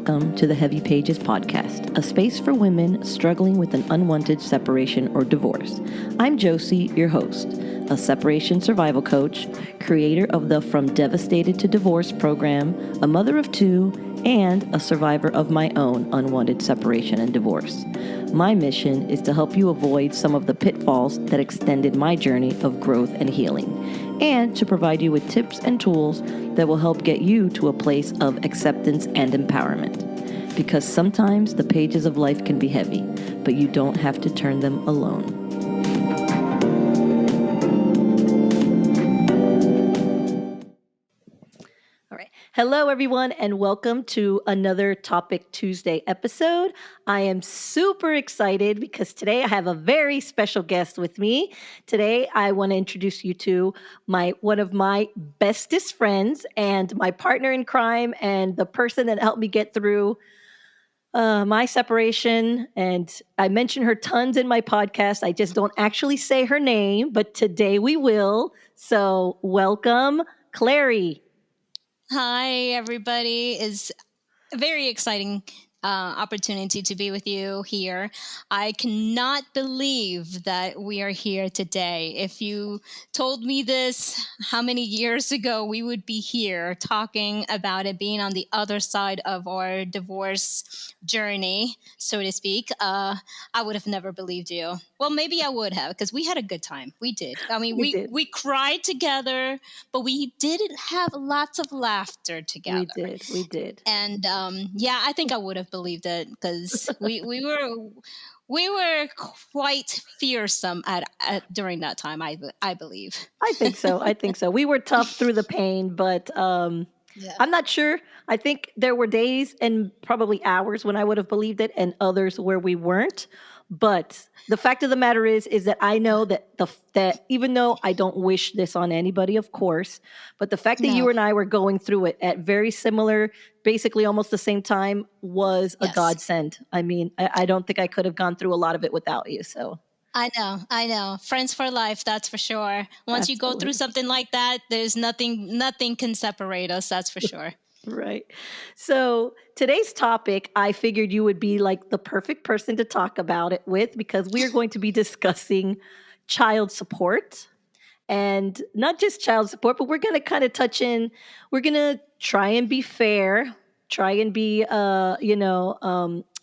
Welcome to the Heavy Pages podcast, a space for women struggling with an unwanted separation or divorce. I'm Josie, your host, a separation survival coach, creator of the From Devastated to Divorce program, a mother of two, and a survivor of my own unwanted separation and divorce. My mission is to help you avoid some of the pitfalls that extended my journey of growth and healing, and to provide you with tips and tools that will help get you to a place of acceptance and empowerment. Because sometimes the pages of life can be heavy, but you don't have to turn them alone. All right. Hello, everyone, and welcome to another Topic Tuesday episode. I am super excited because today I have a very special guest with me. Today, I want to introduce you to one of my bestest friends and my partner in crime and the person that helped me get through my separation. And I mention her tons in my podcast. I just don't actually say her name, but today we will. So welcome, Clary. Hi, everybody. It's a very exciting opportunity to be with you here. I cannot believe that we are here today. If you told me this how many years ago we would be here talking about it, being on the other side of our divorce journey, so to speak, I would have never believed you. Well, maybe I would have, because we had a good time. We did. I mean, we cried together, but we did have lots of laughter together. We did. And I think I would have believed it, because we were quite fearsome at during that time. I believe. I think so. We were tough through the pain, but I'm not sure. I think there were days and probably hours when I would have believed it, and others where we weren't. But the fact of the matter is that I know that that even though I don't wish this on anybody, of course, but the fact that you and I were going through it at very similar, basically almost the same time, was a godsend. I mean, I don't think I could have gone through a lot of it without you. So I know. Friends for life, that's for sure. Once you go through something like that, there's nothing can separate us, that's for sure. Right. So today's topic, I figured you would be like the perfect person to talk about it with, because we are going to be discussing child support. And not just child support, but we're going to kind of we're going to try and be fair, try and be,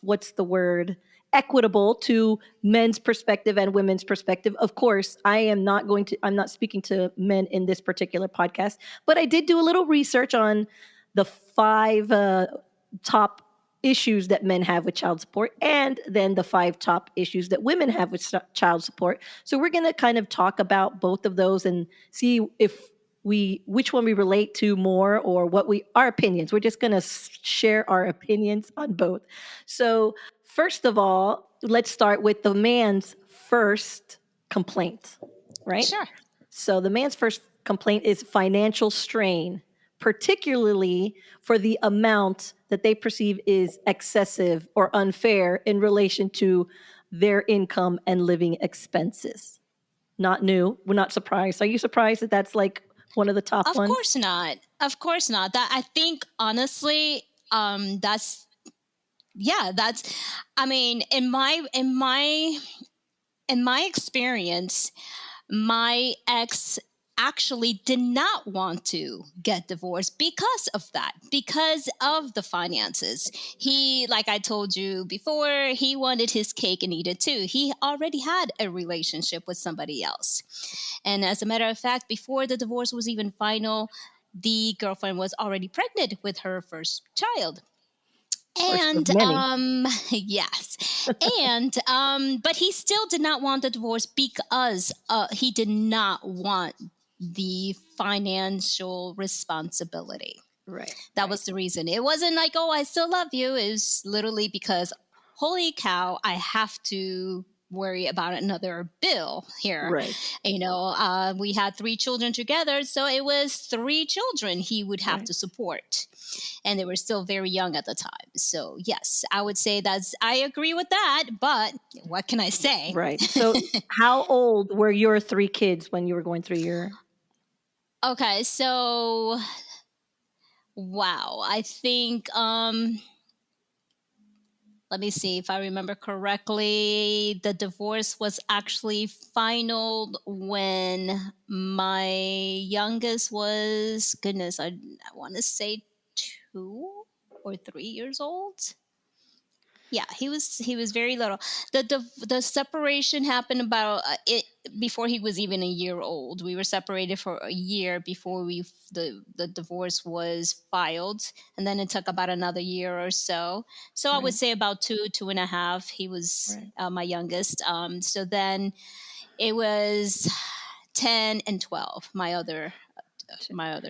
what's the word? Equitable to men's perspective and women's perspective. Of course, I'm not speaking to men in this particular podcast, but I did do a little research on the 5 top issues that men have with child support, and then the 5 top issues that women have with child support. So we're going to kind of talk about both of those and see which one we relate to more, or our opinions. We're just going to share our opinions on both. So first of all, let's start with the man's first complaint, right? Sure. So the man's first complaint is financial strain, particularly for the amount that they perceive is excessive or unfair in relation to their income and living expenses. Not new. We're not surprised. Are you surprised that that's like one of the top ones? Of course not. That, I think, honestly, that's, I mean, in my experience, my ex actually did not want to get divorced because of the finances. He, like I told you before, he wanted his cake and eat it too. He already had a relationship with somebody else. And as a matter of fact, before the divorce was even final, the girlfriend was already pregnant with her first child. And yes, and but he still did not want the divorce because he did not want the financial responsibility. Right. That was the reason. It wasn't like, oh, I still love you. It was literally because, holy cow, I have to worry about another bill here. Right. We had 3 children together, so it was 3 children he would have to support. And they were still very young at the time. So yes, I would say I agree with that, but what can I say? Right. So how old were your 3 kids when you were going through your... Okay, so wow, I think let me see if I remember correctly. The divorce was actually final when my youngest was, goodness, I want to say 2 or 3 years old. Yeah, he was very little. The separation happened about it before he was even a year old. We were separated for a year before the divorce was filed, and then it took about another year or so. So I would Right, say about 2.5. He was right. my youngest. So then it was 10 and 12. My other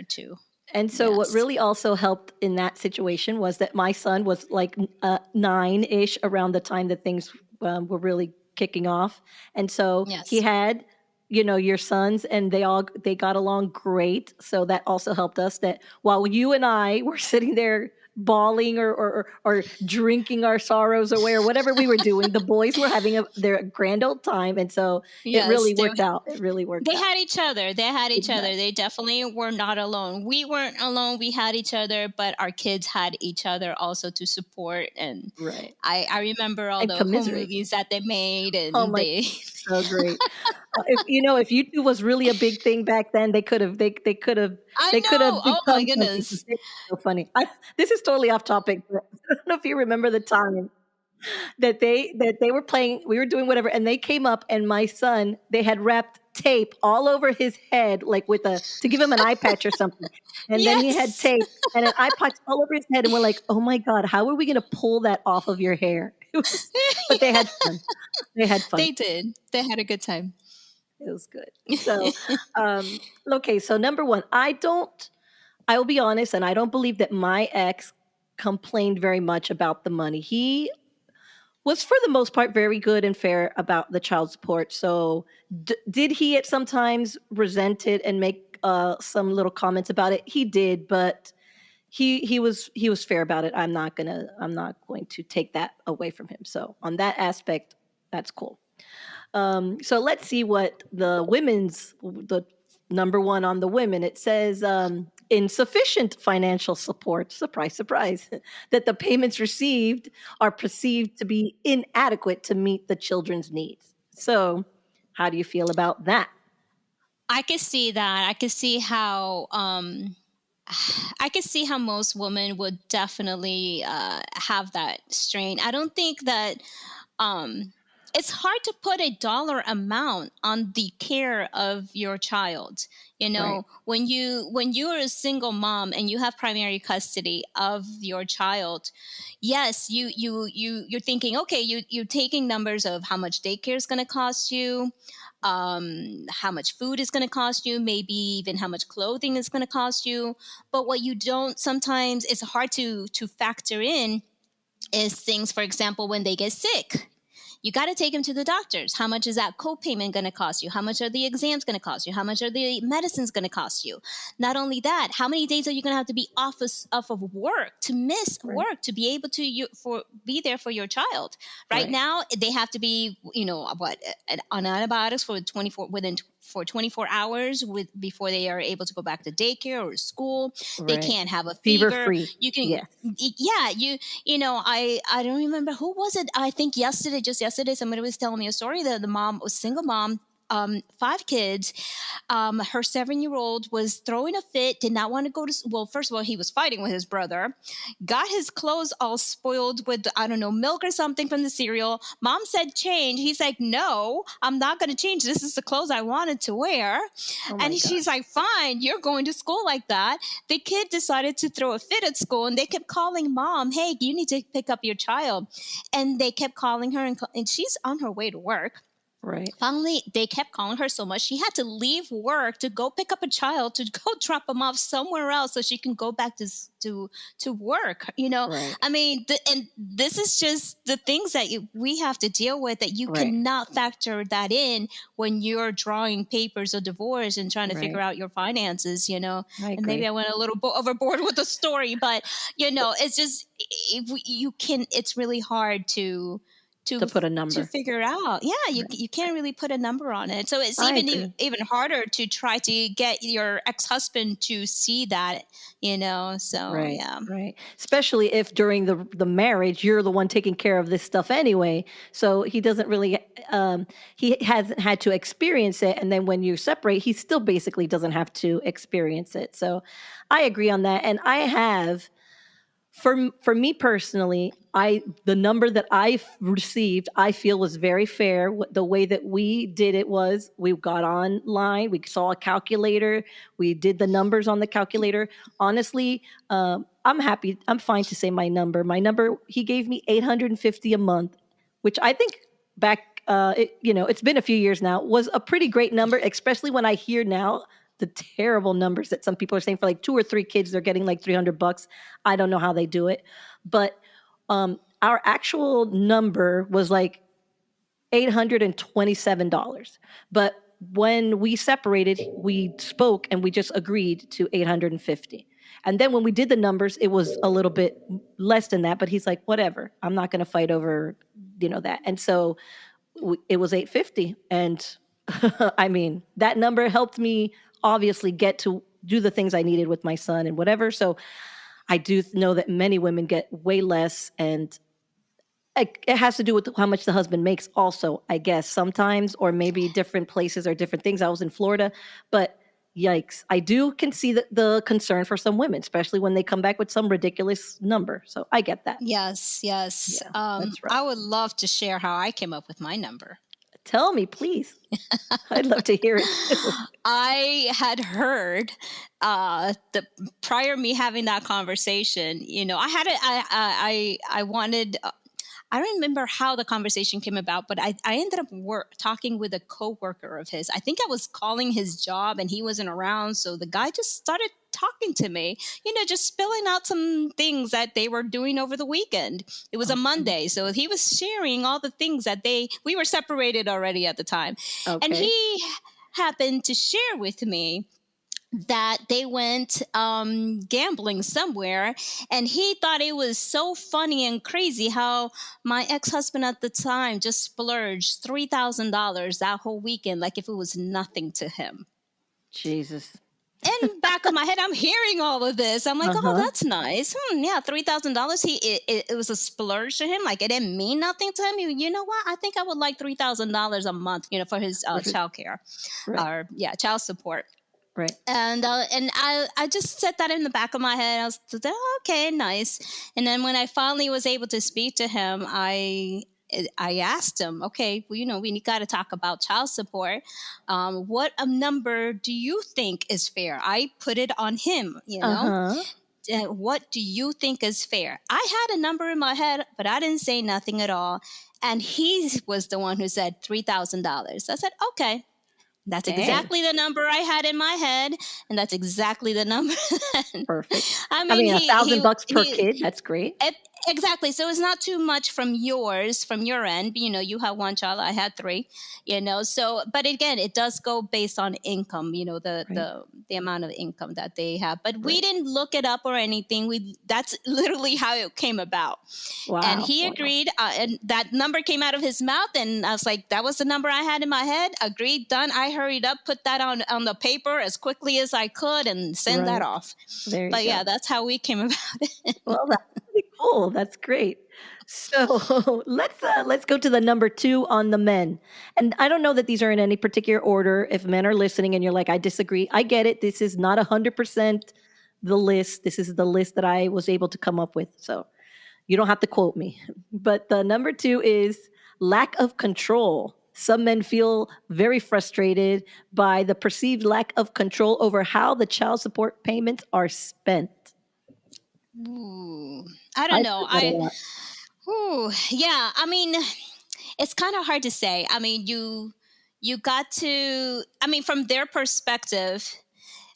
two. And so what Yes. really also helped in that situation was that my son was like 9-ish around the time that things were really kicking off. And so he Yes. had, your sons and they got along great. So that also helped us that while you and I were sitting there bawling or drinking our sorrows away or whatever we were doing, the boys were having their grand old time. And so it Yes. really worked out. It really worked They out. had each other. They had each other. Exactly. They definitely were not alone. We weren't alone. We had each other, but our kids had each other also to support. And Right. I remember all And the home commiserate. movies that they made, Oh and my, they. so great. If YouTube was really a big thing back then, I they could know. have Oh my become something 'cause goodness. they were so funny. This is totally off topic, but I don't know if you remember the time that they were playing, we were doing whatever, and they came up, and my son, they had wrapped tape all over his head, like with a to give him an eye patch or something, and then he had Yes. tape and an eye patch all over his head, and we're like, "Oh my god, how are we gonna pull that off of your hair?" It was, but they had fun. They had fun. They did. They had a good time. It was good. So, okay, so number 1, I will be honest, and I don't believe that my ex complained very much about the money. He was, for the most part, very good and fair about the child support. So, did he at sometimes resent it and make, some little comments about it? He did, but he was fair about it. I'm not going to take that away from him. So, on that aspect, that's cool. So let's see what the number one on the women. It says insufficient financial support. Surprise, surprise. That the payments received are perceived to be inadequate to meet the children's needs. So, how do you feel about that? I could see that. I could see how. I could see how most women would definitely have that strain. I don't think that um, it's hard to put a dollar amount on the care of your child. Right, When you are a single mom and you have primary custody of your child, yes, you're thinking, okay, you're taking numbers of how much daycare is going to cost you, how much food is going to cost you, maybe even how much clothing is going to cost you. But what you don't sometimes, it's hard to factor in, is things, for example, when they get sick. You got to take them to the doctors. How much is that co-payment going to cost you? How much are the exams going to cost you? How much are the medicines going to cost you? Not only that, how many days are you going to have to be off of work, to miss right, work, to be able to be there for your child? Right right, now, they have to be, on antibiotics for 24 hours before they are able to go back to daycare or school. They right. can't have a Fever fever. free. You can, Yes. yeah, I don't remember who was it. I think just yesterday, somebody was telling me a story that the mom was single mom, 5 kids. Her 7-year-old was throwing a fit, did not want to go to. Well, first of all, he was fighting with his brother, got his clothes all spoiled with, I don't know, milk or something from the cereal. Mom said change. He's like, no, I'm not going to change. This is the clothes I wanted to wear. Oh And my she's gosh. like, fine, you're going to school like that. The kid decided to throw a fit at school, and they kept calling mom, hey, you need to pick up your child. And they kept calling her, and she's on her way to work. Right, Finally, they kept calling her so much she had to leave work to go pick up a child, to go drop him off somewhere else so she can go back to work. right, I mean, and this is just the things that we have to deal with, that you right, cannot factor that in when you're drawing papers of divorce and trying to figure right. out your finances. I And maybe agree. I went a little overboard with the story, but it's just, you can. It's really hard To to put a number. figure out. Yeah, Right. you can't really put a number on it. So it's I even agree. even harder to try to get your ex-husband to see that, So Right, yeah. right. Especially if during the marriage, you're the one taking care of this stuff anyway. So he doesn't really he hasn't had to experience it. And then when you separate, he still basically doesn't have to experience it. So I agree on that. And I have for me personally, the number that I received, I feel was very fair. The way that we did it was we got online, we saw a calculator, we did the numbers on the calculator. Honestly, I'm happy. I'm fine to say my number. My number, he gave me 850 a month, which I think back, it's been a few years now, was a pretty great number, especially when I hear now the terrible numbers that some people are saying for like 2 or 3 kids, they're getting like $300. I don't know how they do it, but our actual number was like $827. But when we separated, we spoke and we just agreed to 850. And then when we did the numbers, it was a little bit less than that. But he's like, whatever, I'm not going to fight over, that. And so it was 850. And I mean, that number helped me obviously get to do the things I needed with my son and whatever. So I do know that many women get way less, and it has to do with how much the husband makes also, I guess, sometimes, or maybe different places or different things. I was in Florida, but yikes. I can see the concern for some women, especially when they come back with some ridiculous number. So I get that. Yes, yes. Yeah, that's I rough. would love to share how I came up with my number. Tell me, please. I'd love to hear it too. I had heard the prior me having that conversation. I had it. I wanted. I don't remember how the conversation came about, but I ended up talking with a coworker of his. I think I was calling his job and he wasn't around, so the guy just started talking to me. Just spilling out some things that they were doing over the weekend. It was a Okay. Monday, so he was sharing all the things that we were separated already at the time, and Okay. he happened to share with me that they went gambling somewhere, and he thought it was so funny and crazy how my ex-husband at the time just splurged $3,000 that whole weekend like if it was nothing to him. Jesus. In back of my head, I'm hearing all of this. I'm like, oh, Uh-huh. that's nice. Yeah, $3,000. It was a splurge to him. Like it didn't mean nothing to him. You know what? I think I would like $3,000 a month. For his child care, Right. or child support. Right. And I just set that in the back of my head. I was okay, nice. And then when I finally was able to speak to him, I asked him, okay, well, we got to talk about child support. What a number do you think is fair? I put it on him, Uh-huh. What do you think is fair? I had a number in my head, but I didn't say nothing at all. And he was the one who said $3,000. I said, okay. That's Dang. exactly the number I had in my head, and that's exactly the number. Perfect. I I mean, mean, he he $1,000 per he kid, that's great. it, exactly. So it's not too much from your end. You have one child, I had three. So but again, it does go based on income. The Right. the amount of income that they have. But we Right. didn't look it up or anything. That's literally how it came about. And Wow. he Wow. agreed, and that number came out of his mouth, and I was like, that was the number I had in my head. Agreed, done. I hurried up, put that on the paper as quickly as I could, and send that Right. off. There you But yeah, go. that's how we came about it. Well, that's pretty cool. That's great. So let's go to the number 2 on the men. And I don't know that these are in any particular order. If men are listening and you're like, I disagree, I get it. This is not 100% the list. This is the list that I was able to come up with. So you don't have to quote me. But the number 2 is lack of control. Some men feel very frustrated by the perceived lack of control over how the child support payments are spent. Ooh, I don't I've know. heard that a lot. Yeah. I mean, it's kind of hard to say. I mean, you got to. I mean, from their perspective,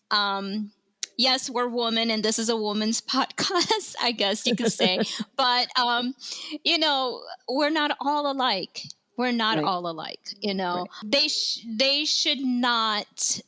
um, yes, we're women, and this is a woman's podcast, I guess you could say. But we're not all alike. We're not Right, all alike. right. They should not.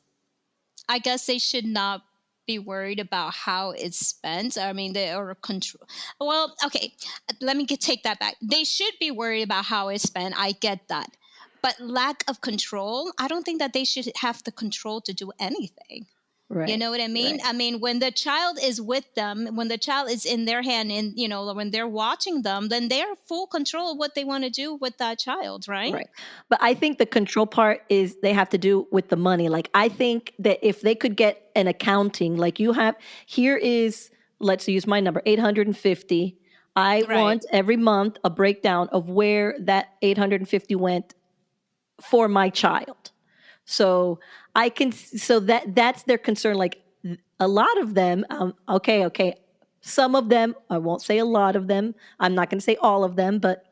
I guess they should not be worried about how it's spent. I mean, they are control. Well, okay, let me take that back. They should be worried about how it's spent. I get that. But lack of control, I don't think that they should have the control to do anything. You Right. know what I mean? Right. I mean, when the child is with them, when the child is in their hand and, you know, when they're watching them, then they're full control of what they want to do with that child, right? Right. But I think the control part is they have to do with the money. Like, I think that if they could get an accounting, like you have, here is, let's use my number, 850. I Right. want every month a breakdown of where that 850 went for my child. So I can, so that's their concern. Like, a lot of them, okay, some of them, I won't say a lot of them. I'm not going to say all of them, but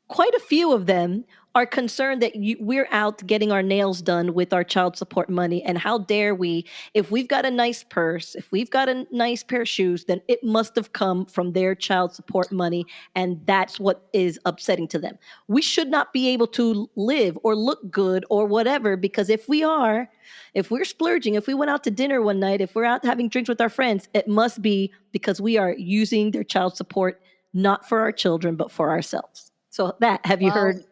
quite a few of them are concerned that we're out getting our nails done with our child support money. And how dare we, if we've got a nice purse, if we've got a nice pair of shoes, then it must have come from their child support money. And that's what is upsetting to them. We should not be able to live or look good or whatever, because if we're splurging, if we went out to dinner one night, if we're out having drinks with our friends, it must be because we are using their child support, not for our children, but for ourselves. So have you Well, heard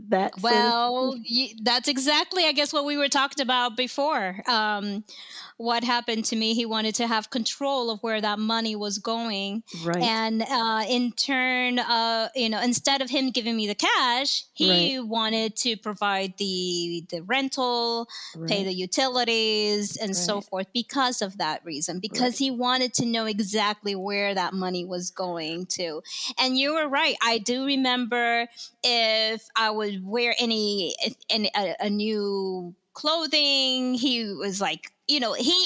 that sort of? That's exactly, I guess, what we were talking about before. What happened to me? He wanted to have control of where that money was going, Right, and in turn, instead of him giving me the cash, right, he wanted to provide the rental, pay right, the utilities, and so right, forth. Because of that reason, because right, he wanted to know exactly where that money was going to. And you were right. I do remember if I would wear a new clothing, he was like, he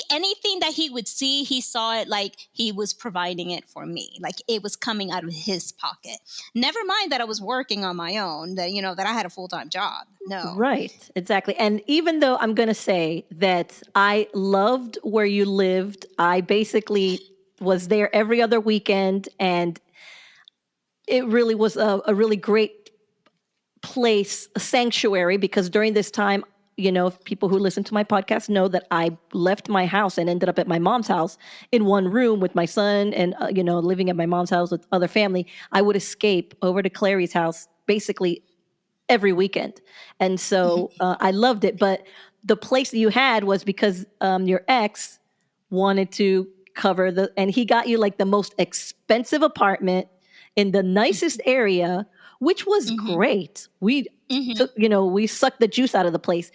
anything that he would see, he saw it like he was providing it for me, like it was coming out of his pocket. Never mind that I was working on my own, that I had a full-time job. No. right. Exactly. And even though I'm going to say that I loved where you lived, I basically was there every other weekend, and it really was a really great place, a sanctuary, because during this time, people who listen to my podcast know that I left my house and ended up at my mom's house in one room with my son, and living at my mom's house with other family. I would escape over to Clary's house basically every weekend. And so I loved it. But the place that you had was because your ex wanted to cover and he got you like the most expensive apartment in the nicest area, which was Hmm. great. We Hmm. took, we sucked the juice out of the place.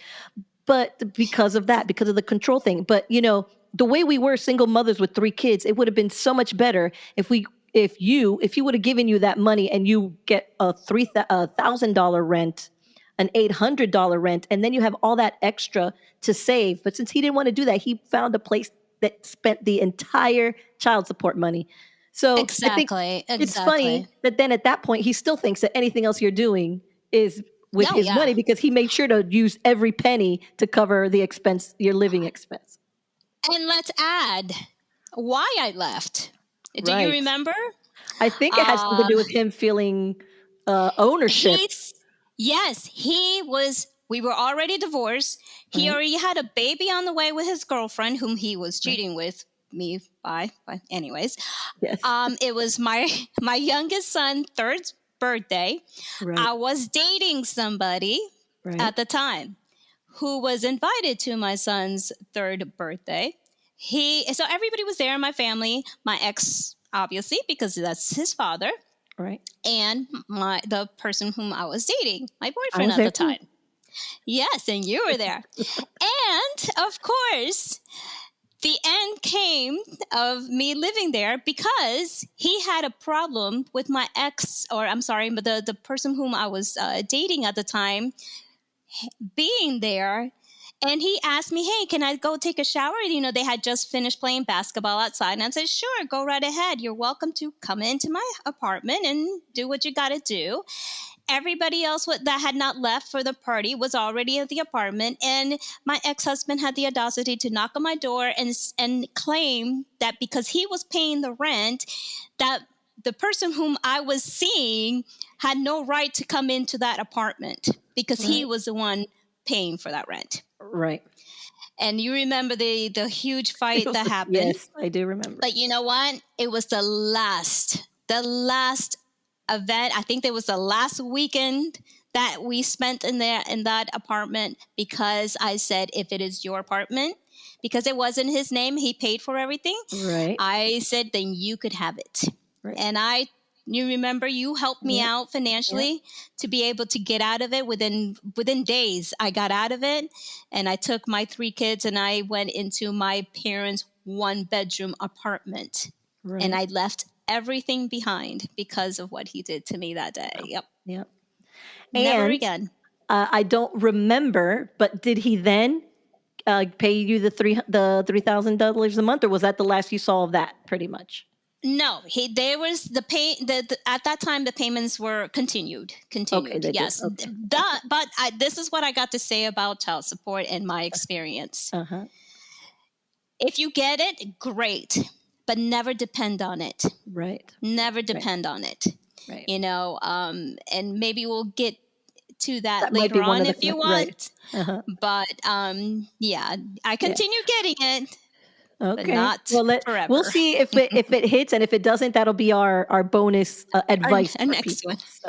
But because of that, because of the control thing. But the way we were single mothers with 3 kids, it would have been so much better if he would have given you that money and you get a $1,000 rent, an $800 rent, and then you have all that extra to save. But since he didn't want to do that, he found a place that spent the entire child support money. So I think Exactly. it's Exactly. funny that then at that point he still thinks that anything else you're doing is with No, his yeah. money, because he made sure to use every penny to cover the expense, your living expense. And let's add why I left. Do you Right. remember? I think it has something to Uh, do with him feeling ownership. he's Yes, we were already divorced. He Right. already had a baby on the way with his girlfriend, whom he was Right. cheating with me by. But anyways, Yes. it was my my youngest son third birthday. Right. I was dating somebody Right. at the time who was invited to my son's third birthday. So everybody was there in my family, my ex obviously because that's his father, Right. and the person whom I was dating, my I boyfriend was at there the too. time. Yes, and you were there. And of course, the end came of me living there because he had a problem with my ex, or I'm sorry, but the person whom I was dating at the time being there. And he asked me, hey, can I go take a shower? They had just finished playing basketball outside. And I said, sure, go right ahead. You're welcome to come into my apartment and do what you got to do. Everybody else that had not left for the party was already at the apartment. And my ex-husband had the audacity to knock on my door and claim that because he was paying the rent, that the person whom I was seeing had no right to come into that apartment because he Right. was the one paying for that rent. Right. And you remember the huge fight that happened. Yes, I do remember. But you know what? It was the last event. I think it was the last weekend that we spent in that apartment, because I said, if it is your apartment, because it wasn't his name, he paid for everything. Right. I said, then you could have it. Right. And you remember, you helped me Yep. out financially to be able to get out of it. Within days, I got out of it, and I took my 3 kids and I went into my parents' 1-bedroom apartment, and Right. I left everything behind because of what he did to me that day. Yep. Yep. Never And again. I don't remember, but did he then pay you the $3,000 a month, or was that the last you saw of that? Pretty much. No, there was the pay. At that time, the payments were continued. Okay, they did. Yes, Okay. this is what I got to say about child support and my experience. Uh huh. If you get it, great, but never depend on it. Right. Never Right. depend on it. Right. And maybe we'll get to that That might be later one on of the if you right. want. Uh-huh. But yeah, I Yeah. continue getting it, but Okay. not Well, we'll forever. see if it hits, and if it doesn't, that'll be our bonus advice Our for next people. one. So.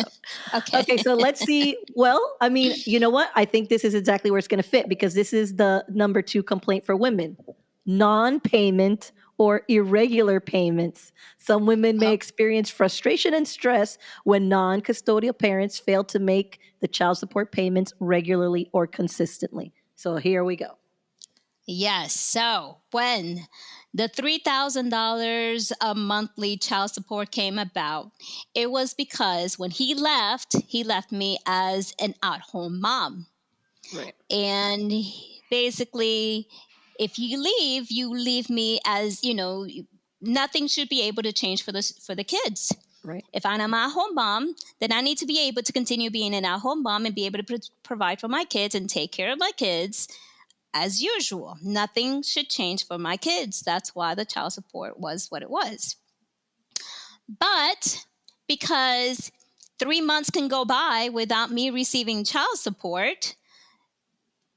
Okay. Okay, so let's see. Well, I mean, you know what? I think this is exactly where it's going to fit, because this is the number 2 complaint for women: non-payment or irregular payments. Some women may Oh, experience frustration and stress when non-custodial parents fail to make the child support payments regularly or consistently. So here we go. yes. So when the $3,000 a monthly child support came about, it was because when he left me as an at-home mom. Right. And basically, if you leave me as, nothing should be able to change for the kids. Right. If I'm an at-home mom, then I need to be able to continue being an at-home mom and be able to provide for my kids and take care of my kids as usual. Nothing should change for my kids. That's why the child support was what it was. But because 3 months can go by without me receiving child support,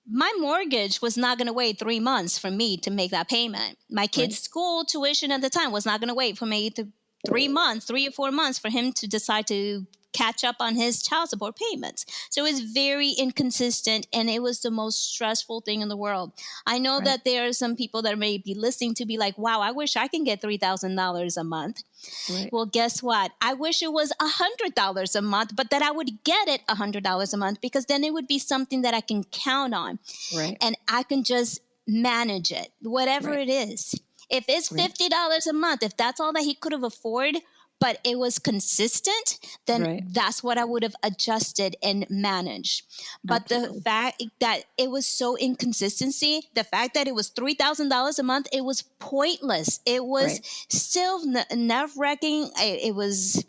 my mortgage was not going to wait 3 months for me to make that payment. My kid's Right. school tuition at the time was not going to wait for me to 3 months, 3 or 4 months for him to decide to catch up on his child support payments. So it's very inconsistent, and it was the most stressful thing in the world. I know Right. that there are some people that may be listening to be like, wow, I wish I can get $3,000 a month. Right. Well, guess what? I wish it was $100 a month, but that I would get it $100 a month, because then it would be something that I can count on, Right. and I can just manage it, whatever Right. it is. If it's Right. $50 a month, if that's all that he could have afforded, but it was consistent, then Right. that's what I would have adjusted and managed. But the Absolutely. fact that it was so inconsistency, the fact that it was $3,000 a month, it was pointless. It was Right. still nerve wracking. It was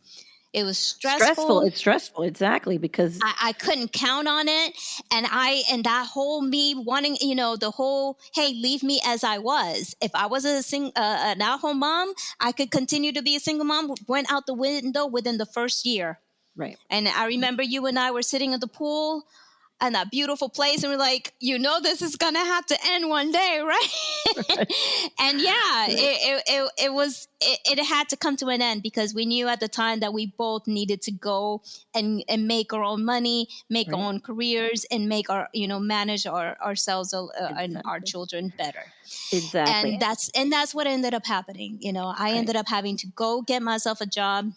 Stressful. stressful. It's stressful. Exactly. Because I couldn't count on it, and that whole me wanting, the whole, hey, leave me as I was. If I was an at-home mom, I could continue to be a single mom. Went out the window within the first year. right. And I remember you and I were sitting at the pool in that beautiful place, and we're like, this is gonna have to end one day, right? And yeah, Right. it had to come to an end, because we knew at the time that we both needed to go and make our own money, make our Right. own careers, and make our, manage ourselves and our Exactly. children better. Exactly. And that's what ended up happening. I Right. ended up having to go get myself a job.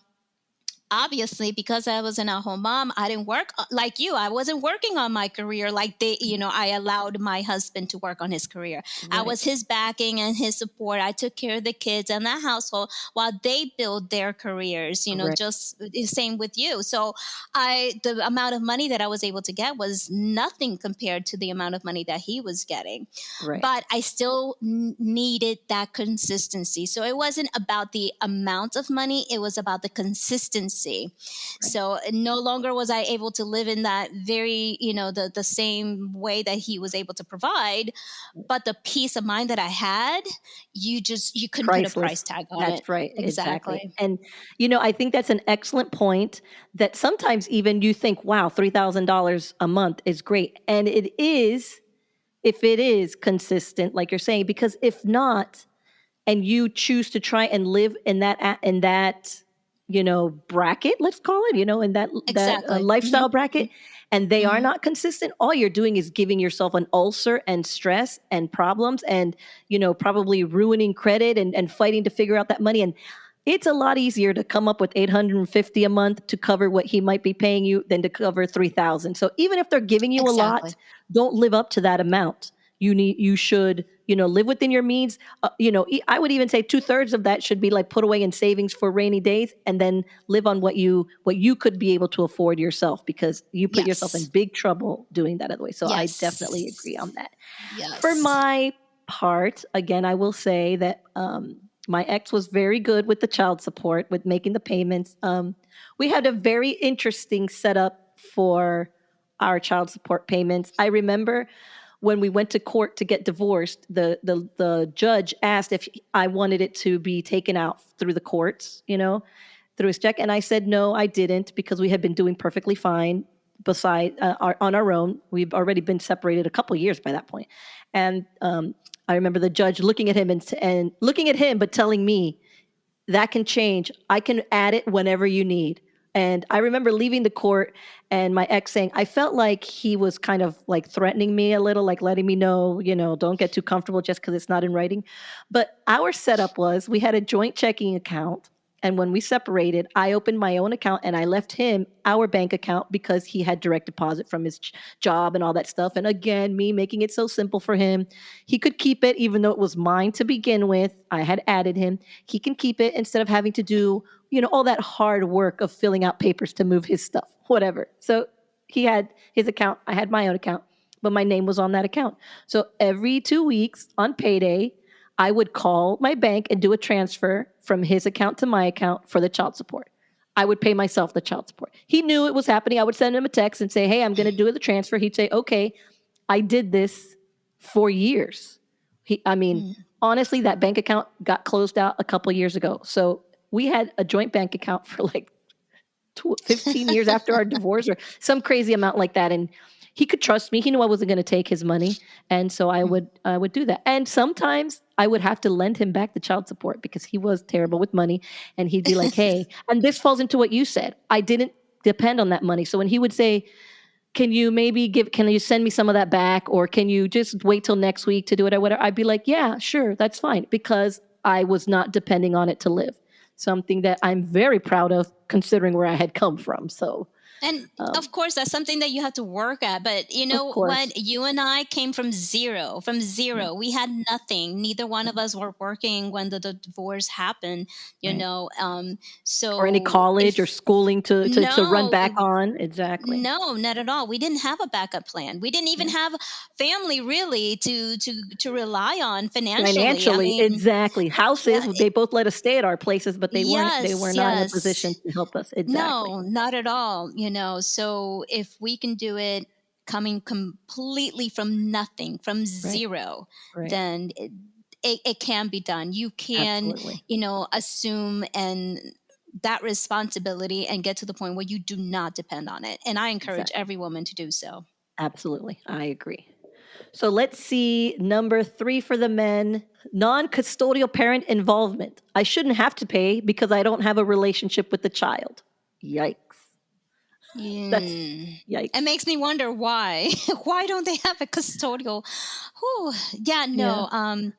Obviously, because I was an at-home mom, I didn't work like you. I wasn't working on my career like I allowed my husband to work on his career. I Right. was his backing and his support. I took care of the kids and the household while they build their careers, Right. just the same with you. So the amount of money that I was able to get was nothing compared to the amount of money that he was getting. Right. But I still needed that consistency. So it wasn't about the amount of money, it was about the consistency. Right. So no longer was I able to live in that very, the same way that he was able to provide, but the peace of mind that I had, you couldn't put a price Priceless. tag on it. That's right. Exactly. Exactly. And I think that's an excellent point, that sometimes even you think, wow, $3,000 a month is great. And it if it is consistent, like you're saying, because if not, and you choose to try and live in that bracket, let's call it, in that Exactly. lifestyle bracket, and they are Hmm. not consistent, all you're doing is giving yourself an ulcer and stress and problems, and probably ruining credit, and fighting to figure out that money. And it's a lot easier to come up with 850 a month to cover what he might be paying you than to cover 3,000. So even if they're giving you a lot, Exactly. don't live up to that amount. You should, live within your means. I would even say 2/3 of that should be like put away in savings for rainy days, and then live on what you could be able to afford yourself, because you put yourself in Yes. big trouble doing that other way. So I definitely agree on Yes. that. For Yes. my part, again, I will say that my ex was very good with the child support, with making the payments. We had a very interesting setup for our child support payments. I remember when we went to court to get divorced, the judge asked if I wanted it to be taken out through the courts, through his check, and I said no, I didn't, because we had been doing perfectly fine beside on our own. We've already been separated a couple years by that point, and I remember the judge looking at him and looking at him, but telling me, that can change. I can add it whenever you need. And I remember leaving the court and my ex saying, I felt like he was kind of like threatening me a little, like letting me know, don't get too comfortable just because it's not in writing. But our setup was, we had a joint checking account. And when we separated, I opened my own account and I left him our bank account, because he had direct deposit from his job and all that stuff. And again, me making it so simple for him. He could keep it, even though it was mine to begin with. I had added him. He can keep it instead of having to do, all that hard work of filling out papers to move his stuff, whatever. So he had his account. I had my own account, but my name was on that account. So every 2 weeks on payday, I would call my bank and do a transfer from his account to my account for the child support. I would pay myself the child support. He knew it was happening. I would send him a text and say, hey, I'm going to do the transfer. He'd say, okay. I did this for years. I mean, Mm. honestly, that bank account got closed out a couple years ago. So we had a joint bank account for like 15 years after our divorce, or some crazy amount like that. And he could trust me. He knew I wasn't going to take his money. And so I would do that. And sometimes I would have to lend him back the child support, because he was terrible with money. And he'd be like, hey, and this falls into what you said. I didn't depend on that money. So when he would say, can you send me some of that back? Or can you just wait till next week to do it or whatever? I'd be like, yeah, sure, that's fine. Because I was not depending on it to live. Something that I'm very proud of, considering where I had come from. So, And um, of course, that's something that you have to work at. But you of know course. what? You and I came from zero. From Right. zero, we had nothing. Neither one of Right. us were working when the divorce happened. You Right. know, Or any so college or if schooling to run no, back on. Exactly. no, not at all. We didn't have a backup plan. We didn't even Yeah. have family really to rely on financially. I Financially, mean, exactly. yeah, Houses, they both let us stay at our places, but they were yes, not in a position yes. to help us. Exactly. No, not at all. So if we can do it coming completely from nothing, from Right. zero, Right. then it can be done. You can, Absolutely. assume and that responsibility and get to the point where you do not depend on it. And I encourage Exactly. every woman to do so. Absolutely. I agree. So let's see number 3 for the men, non-custodial parent involvement. I shouldn't have to pay because I don't have a relationship with the child. Yikes. That's Mm. It yikes. makes me wonder why. Why don't they have a custodial? Whew. Yeah, Yeah. no.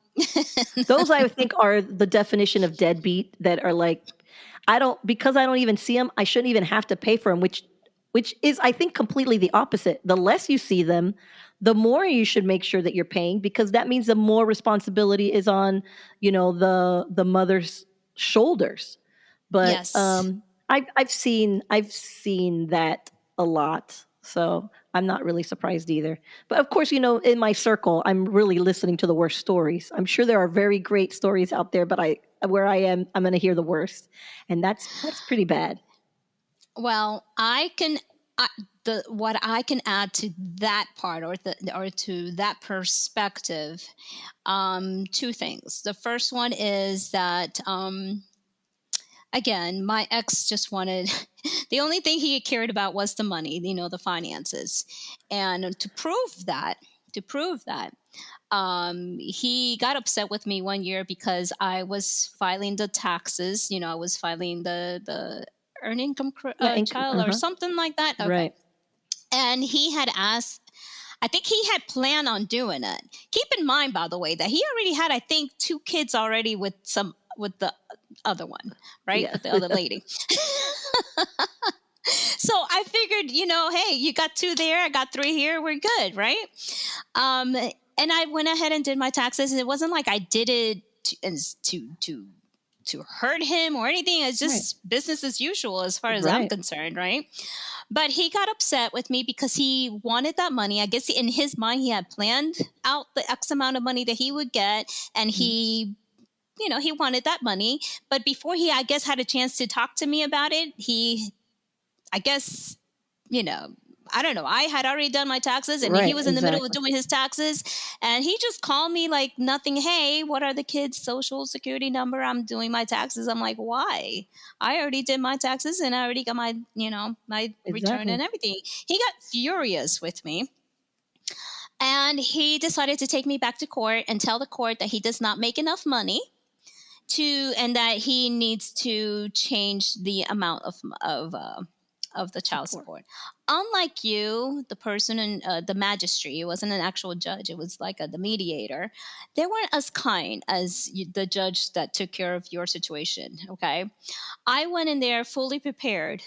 Those I think are the definition of deadbeat, that are like, because I don't even see them, I shouldn't even have to pay for them, which is, I think, completely the opposite. The less you see them, the more you should make sure that you're paying, because that means the more responsibility is on, the mother's shoulders. But Yes. I've seen that a lot. So I'm not really surprised either. But of course, in my circle, I'm really listening to the worst stories. I'm sure there are very great stories out there, but where I am, I'm going to hear the worst, and that's pretty bad. Well, the what I can add to that part, or to that perspective, two things. The first one is that, again, my ex just wanted the only thing he cared about was the money, the finances, and to prove that. to prove that. He got upset with me one year because I was filing the taxes. I was filing the earned income Yeah, income. child or something like that. Okay. Right. And he had asked, I think he had planned on doing it. Keep in mind, by the way, that he already had, I think, 2 kids already with the other one, right? Yeah. With the other lady. So I figured, hey, you got 2 there, I got 3 here, we're good, right? And I went ahead and did my taxes. It wasn't like I did it to hurt him or anything. It's just business as usual as far as I'm concerned, right? But he got upset with me because he wanted that money. I guess in his mind, he had planned out the X amount of money that he would get, and he wanted that money. But before he, I guess, had a chance to talk to me about it, I guess, I don't know. I had already done my taxes, and he was in the middle of doing his taxes, and he just called me like nothing. Hey, what are the kids' social security number? I'm doing my taxes. I'm like, why? I already did my taxes, and I already got my, my return and everything. He got furious with me. And he decided to take me back to court and tell the court that he does not make enough money and that he needs to change the amount of the child support. Unlike you, the person in the magistrate, it wasn't an actual judge, it was like the mediator. They weren't as kind as the judge that took care of your situation. Okay, I went in there fully prepared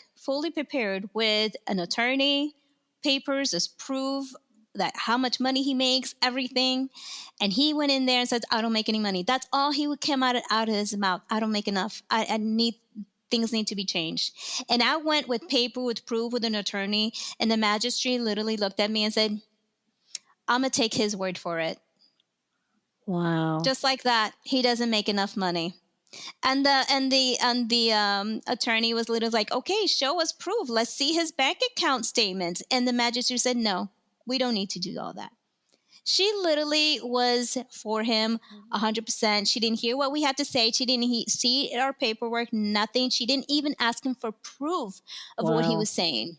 with an attorney, papers as proof that how much money he makes, everything. And he went in there and said, I don't make any money. That's all he would come out of his mouth. I don't make enough. I need things need to be changed. And I went with paper, with proof, with an attorney, and the magistrate literally looked at me and said, I'm going to take his word for it. Wow. Just like that, he doesn't make enough money. And the attorney was literally like, okay, show us proof. Let's see his bank account statements. And the magistrate said, no, we don't need to do all that. She literally was for him 100%. She didn't hear what we had to say. She didn't see our paperwork, nothing. She didn't even ask him for proof of what he was saying.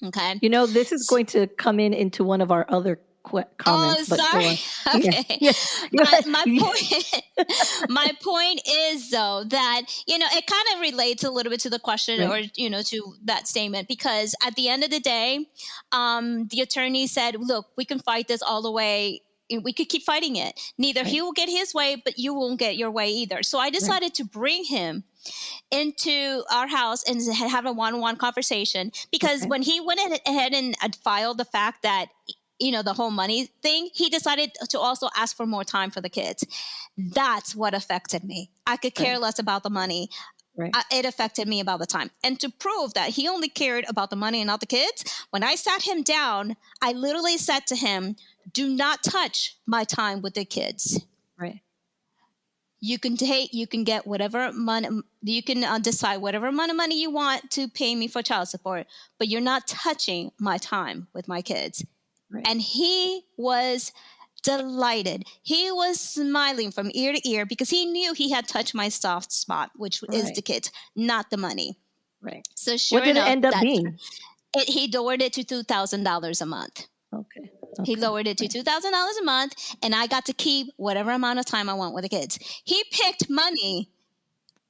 Okay. This is going to come into one of our other comments. Oh, sorry. Okay. Yeah. My point is, though, that, it kind of relates a little bit to the question or, to that statement, because at the end of the day, the attorney said, look, we can fight this all the way. We could keep fighting it. Neither he will get his way, but you won't get your way either. So I decided to bring him into our house and have a one-on-one conversation, because when he went ahead and filed the fact that the whole money thing, he decided to also ask for more time for the kids. That's what affected me. I could care less about the money. It affected me about the time. And to prove that he only cared about the money and not the kids, when I sat him down, I literally said to him, do not touch my time with the kids. Right. You can get whatever money, you can decide whatever amount of money you want to pay me for child support, but you're not touching my time with my kids. Right. And he was delighted. He was smiling from ear to ear because he knew he had touched my soft spot, which is the kids, not the money. Right. So sure what did enough, it end up being? He lowered it to $2,000 a month. Okay. He lowered it to $2,000 a month, and I got to keep whatever amount of time I want with the kids. He picked money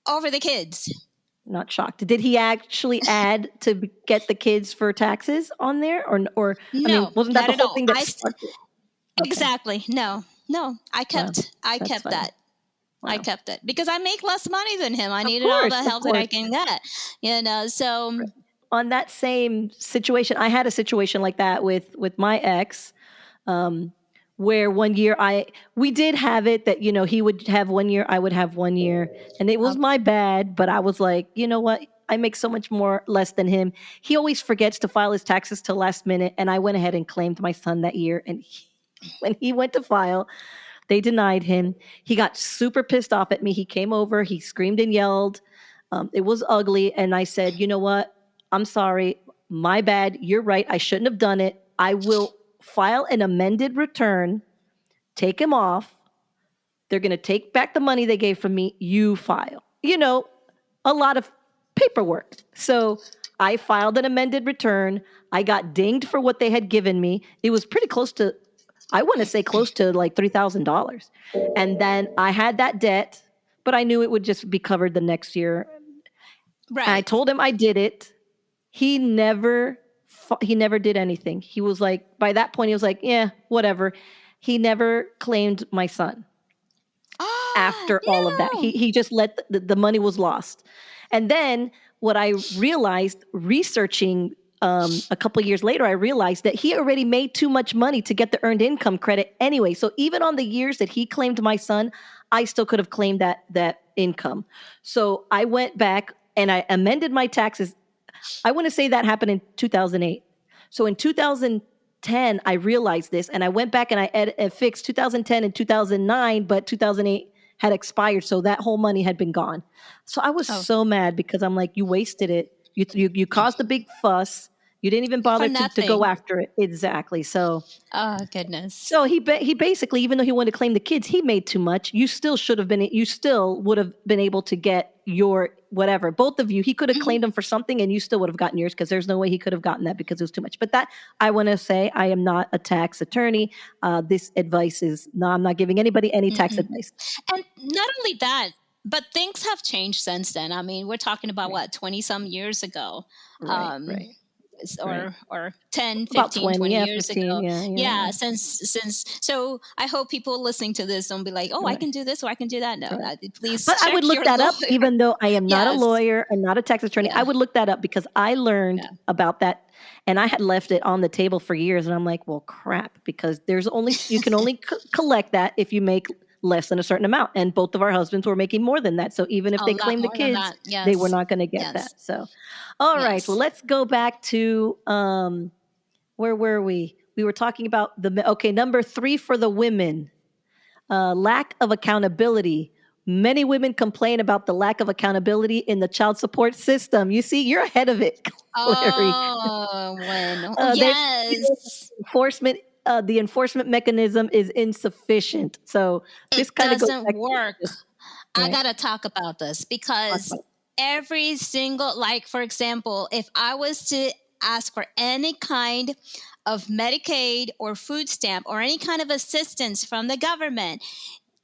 over the kids. Not shocked. Did he actually add to get the kids for taxes on there, or no, I mean, wasn't that the whole thing that started? Exactly. No. I kept that. Wow. I kept it because I make less money than him. I needed all the help that I can get. So on that same situation, I had a situation like that with my ex, where one year we did have it that, he would have 1 year, I would have 1 year, and it was my bad, but I was like, you know what? I make so much more less than him. He always forgets to file his taxes till last minute, and I went ahead and claimed my son that year, and when he went to file, they denied him. He got super pissed off at me. He came over, he screamed and yelled. It was ugly, and I said, you know what? I'm sorry. My bad. You're right. I shouldn't have done it. I will file an amended return, take him off. They're going to take back the money they gave from me. You file. A lot of paperwork. So I filed an amended return. I got dinged for what they had given me. It was pretty close to I want to say close to like $3,000. And then I had that debt, but I knew it would just be covered the next year. And I Right. told him I did it. He never he never did anything. He was like, by that point he was like, yeah, whatever. He never claimed my son Ah, after all of that. no. He just let the money was lost. And then what I realized researching a couple of years later, I realized that he already made too much money to get the earned income credit anyway. So even on the years that he claimed my son, I still could have claimed that income. So I went back and I amended my taxes. I want to say that happened in 2008. So in 2010, I realized this and I went back and I fixed 2010 and 2009, but 2008 had expired. So that whole money had been gone. So I was Oh, so mad because I'm like, you wasted it. You caused a big fuss. You didn't even for bother to go nothing. after it. Exactly. So Oh, goodness. so he basically, even though he wanted to claim the kids, he made too much. You still should have been. You still would have been able to get your whatever. Both of you, he could have Mhm. claimed them for something, and you still would have gotten yours because there's no way he could have gotten that because it was too much. But that I want to say, I am not a tax attorney. This advice is no. I'm not giving anybody any tax Mm-mm. advice. And not only that, but things have changed since then. I mean, we're talking about Right, what, 20 some years ago. right, Um, right, right. or 10, About 15, 20, 20 yeah, years 15, ago. yeah, yeah, Yeah, yeah. since so I hope people listening to this don't be like, "Oh, I Right. can do this or I can do that." No, Right. please But I would check look your that up, lawyer. even though I am not a Yes. lawyer and not a tax attorney. I Yeah. would look that up because I learned Yeah. about that and I had left it on the table for years. And I'm like, well, crap, because there's only, you can only collect that if you make less than a certain amount. And both of our husbands were making more than that. So even if A they lot claim the more than kids, that. they were Yes. not going to get Yes. that. So, all right. Well, Yes. let's go back to, where were we? We were talking about okay, number 3 for the women. Lack of accountability. Many women complain about the lack of accountability in the child support system. You see, you're ahead of it, Larry. Oh, bueno. They feel Yes. the enforcement mechanism is insufficient. So It this kind of goes doesn't back to work. I right. got to talk about this Talk because about every single, like, for example, if I was to ask for any kind of Medicaid or food stamp or any kind of assistance from the government,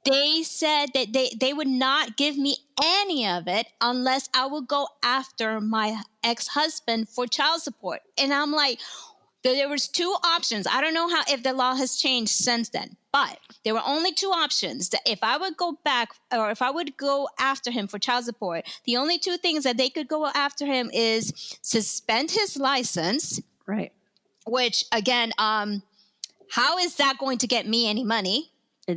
they said that they would not give me any of it unless I would go after my ex-husband for child support. And I'm like, there was two options. I don't know how if the law has changed since then, but there were only two options. That if I would go back or if I would go after him for child support, the only two things that they could go after him is suspend his license, right. which again, how is that going to get me any money?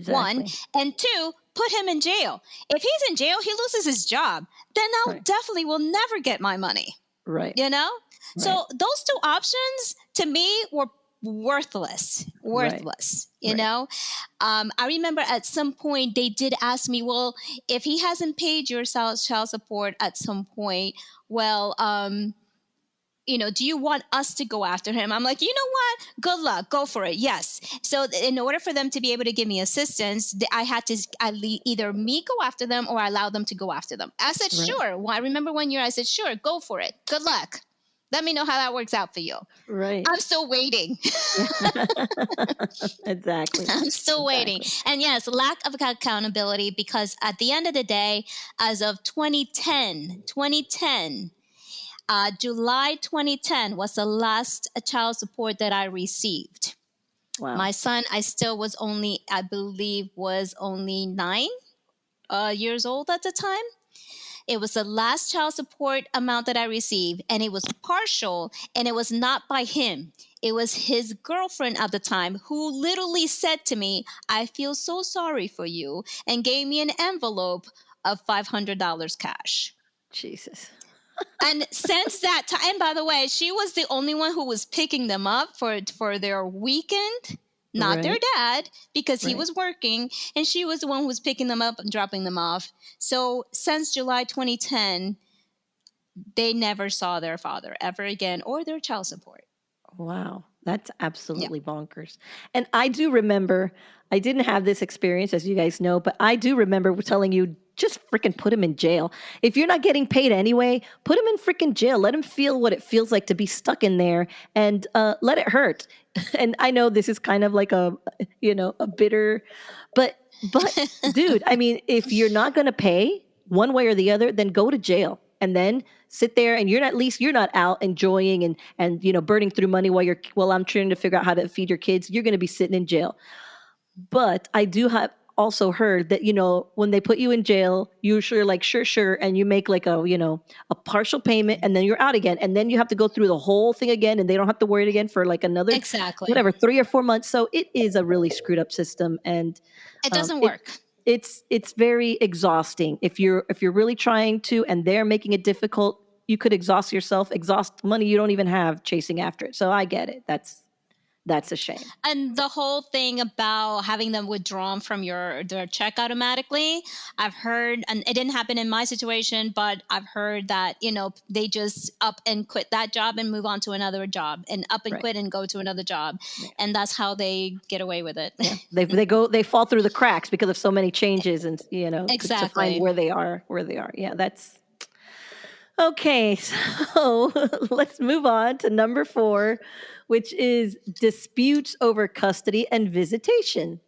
One, Exactly. and two, put him in jail. If he's in jail, he loses his job. Then I Right. definitely will never get my money. Right. You know? Right. So those two options to me were Right. worthless, you Right. know? I remember at some point they did ask me, well, if he hasn't paid your child support at some point, well, do you want us to go after him? I'm like, you know what? Good luck. Go for it. Yes. So in order for them to be able to give me assistance, I had to either me go after them or allow them to go after them. I said, Right. sure. Well, I remember one year I said, sure, go for it. Good luck. Let me know how that works out for you. Right. I'm still waiting. Exactly. I'm still waiting. Exactly. And yes, lack of accountability because at the end of the day, as of 2010, July 2010 was the last child support that I received. Wow. My son, I believe, was only 9 years old at the time. It was the last child support amount that I received, and it was partial, and it was not by him. It was his girlfriend at the time who literally said to me, I feel so sorry for you, and gave me an envelope of $500 cash. Jesus. And since that time, and by the way, she was the only one who was picking them up for their weekend, not their Right. dad, because he Right. was working, and she was the one who was picking them up and dropping them off. So since July 2010, they never saw their father ever again or their child support. Wow, that's Yeah. absolutely bonkers. And I do remember, I didn't have this experience, as you guys know, but I do remember telling you just freaking put him in jail. If you're not getting paid anyway, put him in freaking jail. Let him feel what it feels like to be stuck in there, and let it hurt. And I know this is kind of like a bitter, but dude, I mean, if you're not going to pay one way or the other, then go to jail and then sit there, and at least you're not out enjoying and burning through money while I'm trying to figure out how to feed your kids. You're going to be sitting in jail. But I do have also heard that, when they put you in jail, you're sure, and you make like a partial payment, and then you're out again. And then you have to go through the whole thing again, and they don't have to worry it again for like another, Exactly. whatever, 3 or 4 months. So it is a really screwed up system. And It doesn't it work. it's very exhausting. If you're really trying to, and they're making it difficult, you could exhaust yourself, exhaust money you don't even have chasing after it. So I get it. That's a shame. And the whole thing about having them withdrawn from their check automatically, I've heard, and it didn't happen in my situation, but I've heard that, they just up and quit that job and move on to another job, and up and Right. quit and go to another job. Right. And that's how they get away with it. Yeah. They fall through the cracks because of so many changes, and to Exactly. find where they are. Yeah, that's okay. So let's move on to number 4, which is disputes over custody and visitation.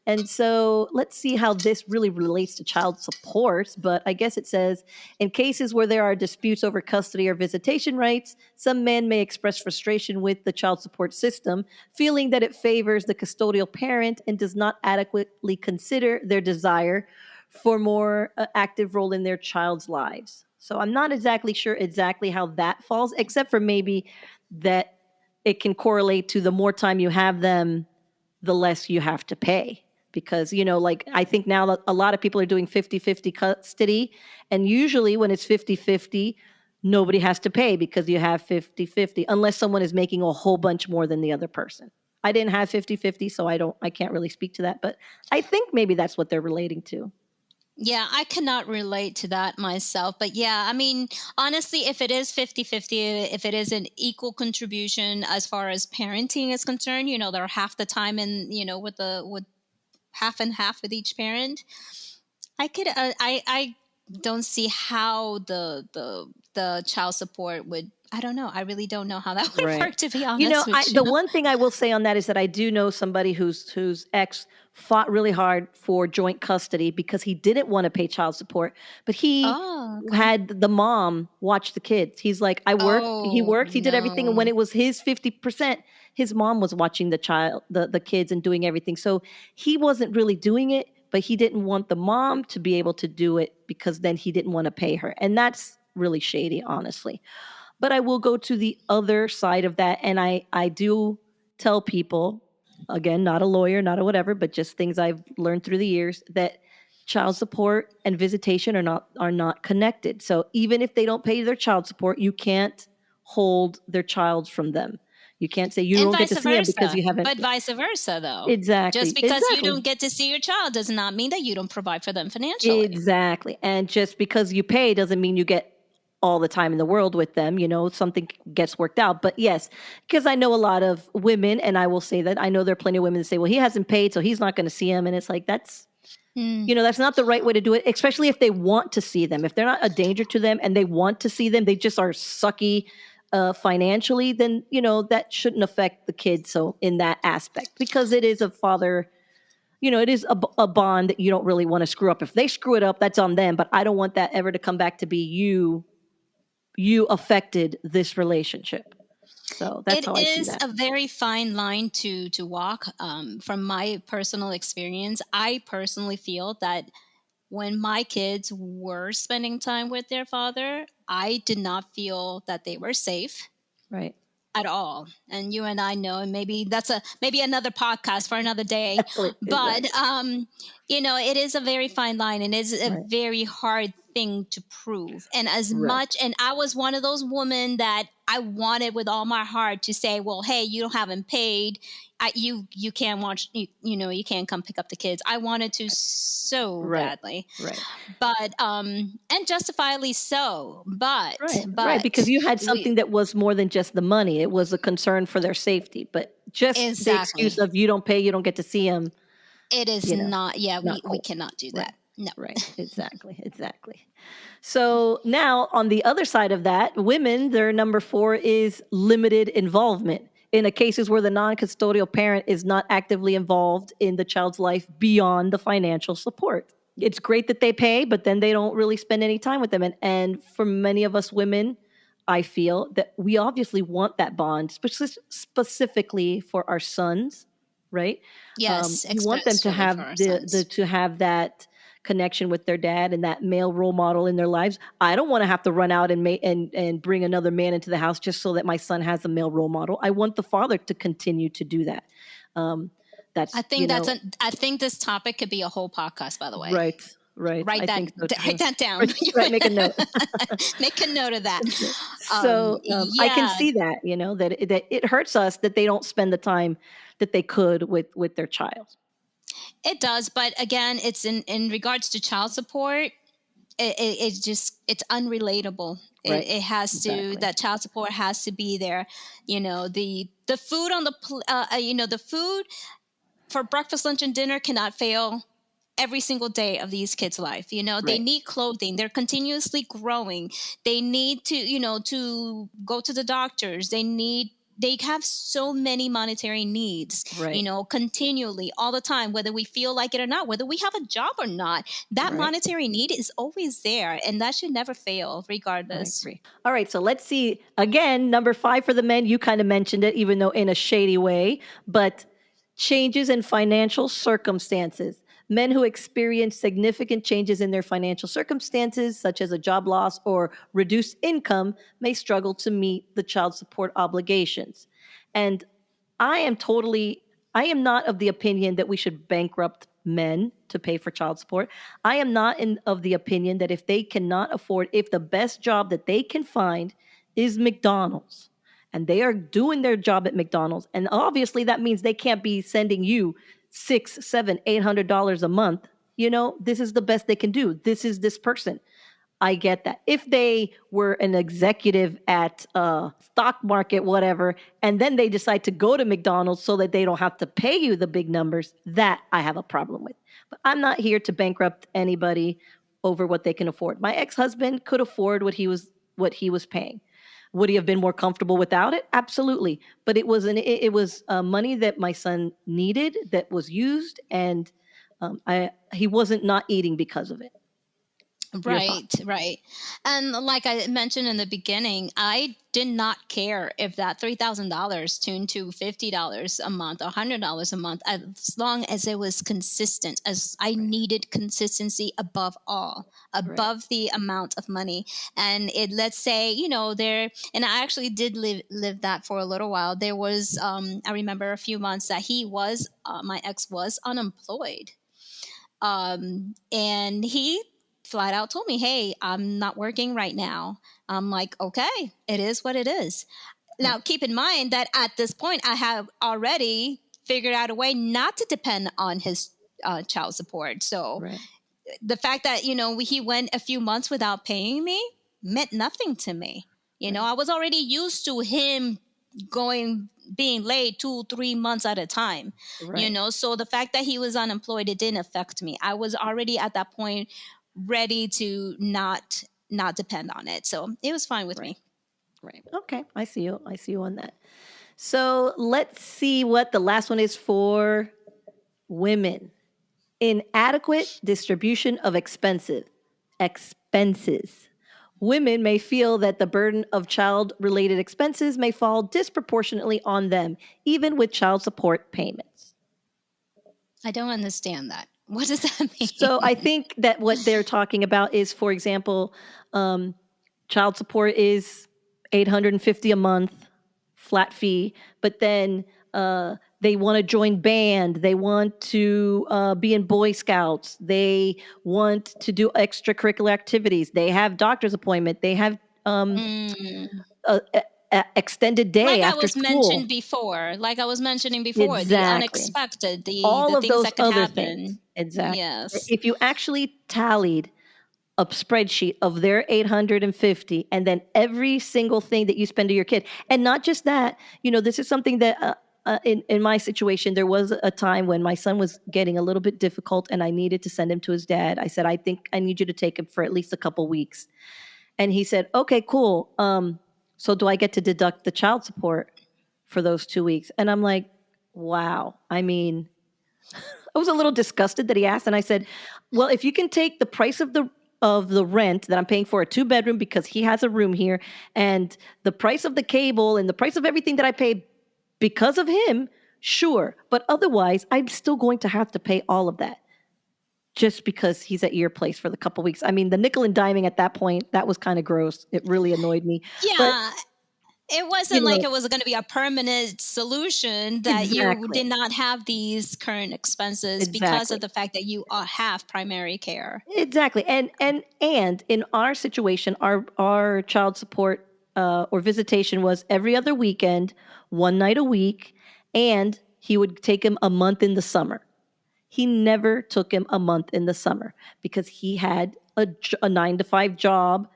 And so let's see how this really relates to child support. But I guess it says, in cases where there are disputes over custody or visitation rights, some men may express frustration with the child support system, feeling that it favors the custodial parent and does not adequately consider their desire for more active role in their child's lives. So I'm not exactly sure how that falls, except for maybe that it can correlate to the more time you have them, the less you have to pay. Because, I think now that a lot of people are doing 50-50 custody. And usually when it's 50-50, nobody has to pay because you have 50-50, unless someone is making a whole bunch more than the other person. I didn't have 50-50, so I can't really speak to that. But I think maybe that's what they're relating to. Yeah, I cannot relate to that myself. But yeah, I mean, honestly, if it is 50-50, if it is an equal contribution as far as parenting is concerned, they're half the time in, with half and half with each parent. I don't see how the child support would. I don't know. I really don't know how that would Right. work, to be honest with you. The one thing I will say on that is that I do know somebody whose ex fought really hard for joint custody because he didn't want to pay child support, but he Oh, okay. had the mom watch the kids. He's like, I worked, he Oh, worked, he did everything, and no. when it was his 50%, his mom was watching the kids and doing everything. So he wasn't really doing it, but he didn't want the mom to be able to do it because then he didn't want to pay her. And that's really shady, honestly. But I will go to the other side of that. And I do tell people, again, not a lawyer, not a whatever, but just things I've learned through the years, that child support and visitation are not connected. So even if they don't pay their child support, you can't hold their child from them. You can't say you And don't get to vice see them because versa. you haven't. But vice versa, though. Exactly. Just because you Exactly. don't get to see your child does not mean that you don't provide for them financially. Exactly. And just because you pay doesn't mean you get all the time in the world with them. Something gets worked out. But yes, because I know a lot of women, and I will say that I know there are plenty of women that say, well, he hasn't paid, so he's not going to see him. And it's like, that's not the right way to do it, especially if they want to see them. If they're not a danger to them and they want to see them, they just are sucky financially, then, that shouldn't affect the kids. So in that aspect, because it is a father, it is a bond that you don't really want to screw up. If they screw it up, that's on them. But I don't want that ever to come back to be you affected this relationship. So that's how I see It is that. a very fine line to walk. From my personal experience, I personally feel that when my kids were spending time with their father, I did not feel that they were safe Right. at all. And you and I know, and maybe that's maybe another podcast for another day. But Exactly. it is a very fine line, and it's a Right. very hard thing to prove. And as Right. much, and I was one of those women that I wanted with all my heart to say, well, hey, you haven't paid. You can't watch, you can't come pick up the kids. I wanted to so Right. badly. Right. But and justifiably so. But Right. Because you had we something that was more than just the money. It was a concern for their safety. But just the excuse exactly. of you don't pay, you don't get to see them. It is not. Yeah, Not we cool. cannot do Right. that. No. Right. Exactly. So now on the other side of that, women, their number 4 is limited involvement. In a cases where the non-custodial parent is not actively involved in the child's life beyond the financial support. It's great that they pay, but then they don't really spend any time with them. And for many of us women, I feel that we obviously want that bond, specifically for our sons, right? Yes, We want them to especially have for our the sons. to have that connection with their dad and that male role model in their lives. I don't want to have to run out and bring another man into the house just so that my son has a male role model. I want the father to continue to do that. Um, I that's think that's a. I think this topic could be a whole podcast. By the way, right. I write that think so write too. that down. Right, right. Make a note. Make a note of that. So I can Yeah, see that that it hurts us that they don't spend the time that they could with their child. it does. But again, it's in regards to child support. It just it's unrelatable. Right. It has to Exactly. that child support has to be there. The food on the food for breakfast, lunch, and dinner cannot fail every single day of these kids' life. They Right. need clothing. They're continuously growing. They need to go to the doctors. They have so many monetary needs, Right. continually, all the time, whether we feel like it or not, whether we have a job or not. That Right. monetary need is always there, and that should never fail, I regardless. agree. All right, so let's see. Again, number 5 for the men, you kind of mentioned it, even though in a shady way, but changes in financial circumstances. Men who experience significant changes in their financial circumstances, such as a job loss or reduced income, may struggle to meet the child support obligations. And I am totally, I am not of the opinion that we should bankrupt men to pay for child support. I am not of the opinion that if they cannot afford, if the best job that they can find is McDonald's and they are doing their job at McDonald's, and obviously that means they can't be sending you six, seven, $800 a month. This is the best they can do. This is this person. I get that. If they were an executive at stock market, whatever, and then they decide to go to McDonald's so that they don't have to pay you the big numbers, that I have a problem with. But I'm not here to bankrupt anybody over what they can afford. My ex-husband could afford what he was paying. Would he have been more comfortable without it? Absolutely. But it was money that my son needed that was used, and he wasn't not eating because of it. Your Right, thoughts? right. And like I mentioned in the beginning, I did not care if that $3,000 turned to $50 a month or $100 a month, as long as it was consistent, as I Right. needed consistency above all, Right. above the amount of money. And let's say, and I actually did live that for a little while. There was, I remember a few months that my ex was unemployed. And he flat out told me, "Hey, I'm not working right now." I'm like, "Okay, it is what it is." Now, Right. keep in mind that at this point, I have already figured out a way not to depend on his child support. So Right. the fact that he went a few months without paying me meant nothing to me. Right. I was already used to him going being late 2-3 months at a time. Right. So the fact that he was unemployed, it didn't affect me. I was already at that point ready to not depend on it, so it was fine with Right. me. Right. Okay. I see you on that. So let's see what the last one is for women. Inadequate distribution of expenses. Women may feel that the burden of child related expenses may fall disproportionately on them, even with child support payments. I don't understand that. What does that So I mean? think that what they're talking about is, for example, um, child support is 850 a month, flat fee, but then they want to join band, they want to be in Boy Scouts, they want to do extracurricular activities, they have doctor's appointment, they have Mm. a, extended day after school. Like I was mentioning before, the Exactly. unexpected, the All of things those that could other things. happen. Exactly. Yes. If you actually tallied a spreadsheet of their 850 and then every single thing that you spend to your kid, and not just that, this is something that in my situation, there was a time when my son was getting a little bit difficult and I needed to send him to his dad. I said, I think I need you to take him for at least a couple weeks. And he said, okay, cool. So do I get to deduct the child support for those 2 weeks? And I'm like, wow. I mean, I was a little disgusted that he asked, and I said, "Well, if you can take the price of the rent that I'm paying for a 2 bedroom because he has a room here, and the price of the cable and the price of everything that I pay because of him, sure. But otherwise, I'm still going to have to pay all of that just because he's at your place for the couple weeks." I mean, the nickel and diming at that point, that was kind of gross. It really annoyed me. But, Yeah, it you wasn't like know, it was going to be a permanent solution that you did exactly. not have these current expenses because of Exactly. the fact that you have primary care. Exactly. And in our situation, our child support or visitation was every other weekend, one night a week, and he would take him a month in the summer. He never took him a month in the summer because he had a 9 to 5 job.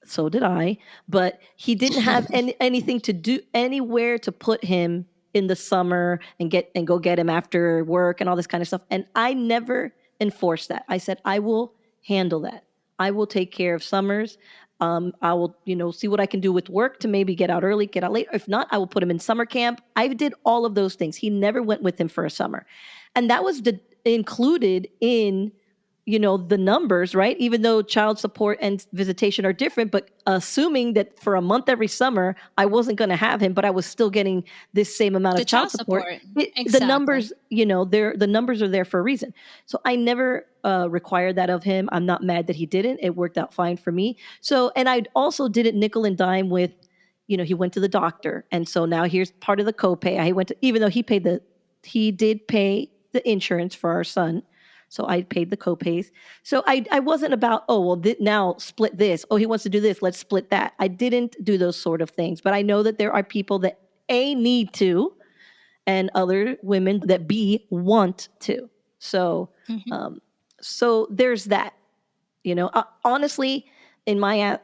So did I, but he didn't have anything to do, anywhere to put him in the summer and go get him after work and all this kind of stuff. And I never enforced that. I said, I will handle that. I will take care of summers. I will, see what I can do with work to maybe get out early, get out late. If not, I will put him in summer camp. I did all of those things. He never went with him for a summer. And that was included in the numbers, right? Even though child support and visitation are different, but assuming that for a month every summer, I wasn't going to have him, but I was still getting this same amount The of child child support. support. The Exactly. numbers, the numbers are there for a reason. So I never required that of him. I'm not mad that he didn't. It worked out fine for me. So, and I also didn't nickel and dime with, he went to the doctor. And so now here's part of the copay. Even though he did pay the insurance for our son. So I paid the copays. So I wasn't about, oh, well, now split this. Oh, he wants to do this. Let's split that. I didn't do those sort of things. But I know that there are people that A, need to, and other women that B, want to. So, Mhm. so there's that. Honestly, in my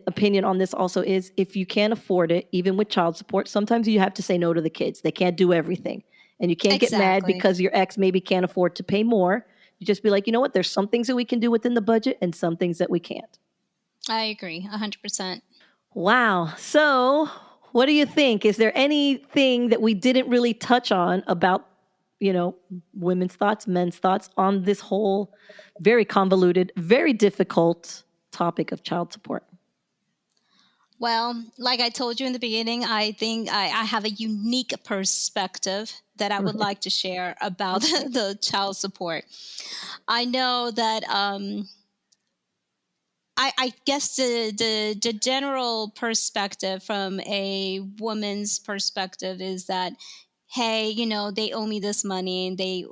opinion on this also is, if you can't afford it, even with child support, sometimes you have to say no to the kids. They can't do everything, and you can't get mad Exactly. because your ex maybe can't afford to pay more. You just be like, you know what? There's some things that we can do within the budget, and some things that we can't. I agree 100%. Wow. So, what do you think? Is there anything that we didn't really touch on about, women's thoughts, men's thoughts on this whole very convoluted, very difficult topic of child support? Well, like I told you in the beginning, I think I have a unique perspective that I would like to share about Okay. the child support. I know that I guess the general perspective from a woman's perspective is that, hey, they owe me this money, and they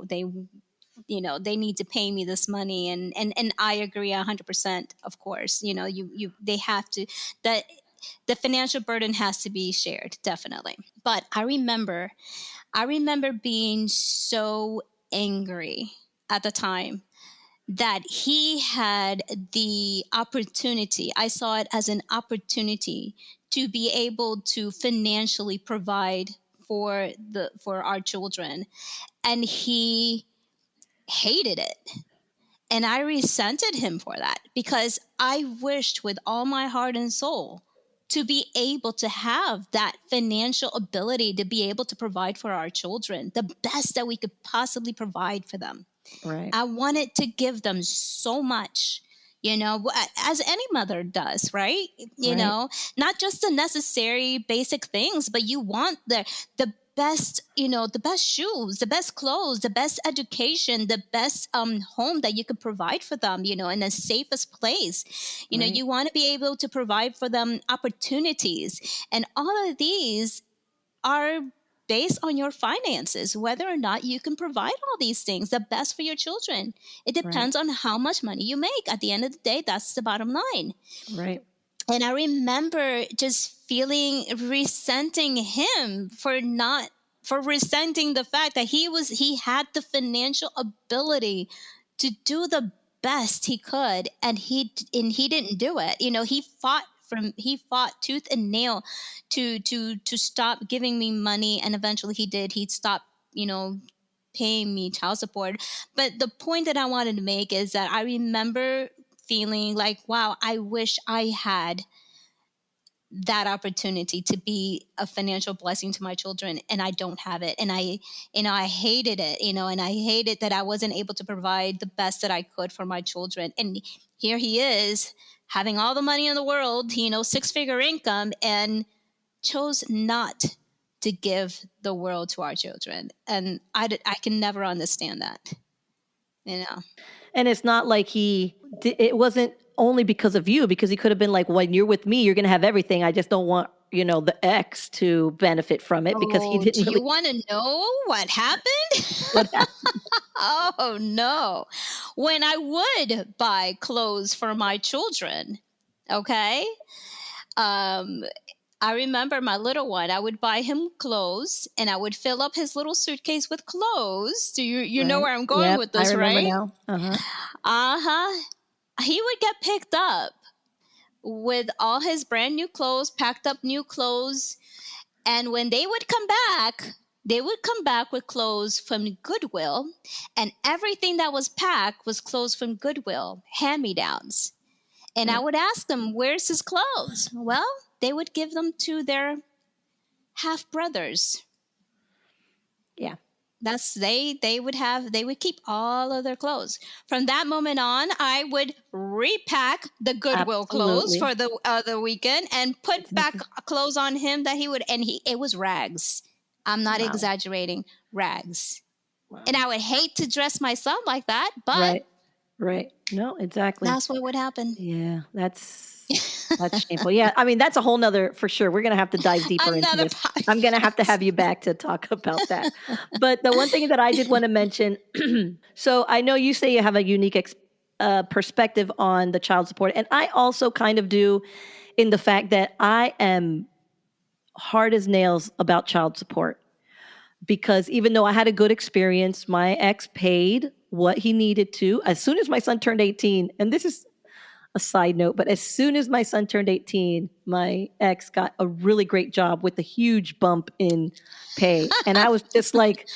need to pay me this money, and I agree 100%. Of course, they have to, that the financial burden has to be shared, definitely. But I remember being so angry at the time that he had the opportunity. I saw it as an opportunity to be able to financially provide for our children, and he hated it. And I resented him for that, because I wished with all my heart and soul to be able to have that financial ability to be able to provide for our children the best that we could possibly provide for them. Right. I wanted to give them so much, as any mother does, right? Right. Not just the necessary basic things, but you want the best, the best shoes, the best clothes, the best education, the best home that you can provide for them, in the safest place. Right. You want to be able to provide for them opportunities, and all of these are based on your finances, whether or not you can provide all these things the best for your children. It Right. depends on how much money you make. At the end of the day, that's the bottom line. Right. And I remember just feeling resenting him for resenting the fact that he had the financial ability to do the best he could, and he didn't do it. He fought he fought tooth and nail to stop giving me money, and eventually he did. He stopped, paying me child support. But the point that I wanted to make is that I remember feeling like, wow, I wish I had that opportunity to be a financial blessing to my children, and I don't have it. And I hated it, and I hated that I wasn't able to provide the best that I could for my children. And here he is having all the money in the world, 6-figure income, and chose not to give the world to our children. And I can never understand that, you know. And it's not like it wasn't only because of you, because he could have been like, when you're with me, you're going to have everything. I just don't want, the ex to benefit from it, because he Oh, didn't do really you want to know what happened? what happened. Oh, no. When I would buy clothes for my children, okay? Um, I remember my little one, I would buy him clothes and I would fill up his little suitcase with clothes. Do you know Right. where I'm going Yep. with I this, remember right? now. Uh-huh. Uh-huh. He would get picked up with all his brand new clothes, packed up new clothes. And when they would come back with clothes from Goodwill, and everything that was packed was clothes from Goodwill, hand-me-downs. And I Yep. would ask them, where's his clothes? Well, they would give them to their half brothers. Yeah. They would keep all of their clothes. From that moment on, I would repack the Goodwill clothes Absolutely. for the weekend and put back Exactly. clothes on him that he would, and it was rags. I'm not Wow. exaggerating, rags. And Wow. I would hate to dress my son like that, but Right. Right. No, exactly. that's what would happen. Yeah, that's shameful. Yeah, I mean, that's a whole nother, for sure. We're gonna have to dive deeper into Another this. I'm gonna have to podcast. have you back to talk about that. But the one thing that I did want to mention, so I know you say you have a unique perspective on the child support, and I also kind of do, in the fact that I am hard as nails about child support, because even though I had a good experience, my ex paid what he needed to as soon as my son turned 18. And this is a side note, but as soon as my son turned 18, my ex got a really great job with a huge bump in pay. And I was just like,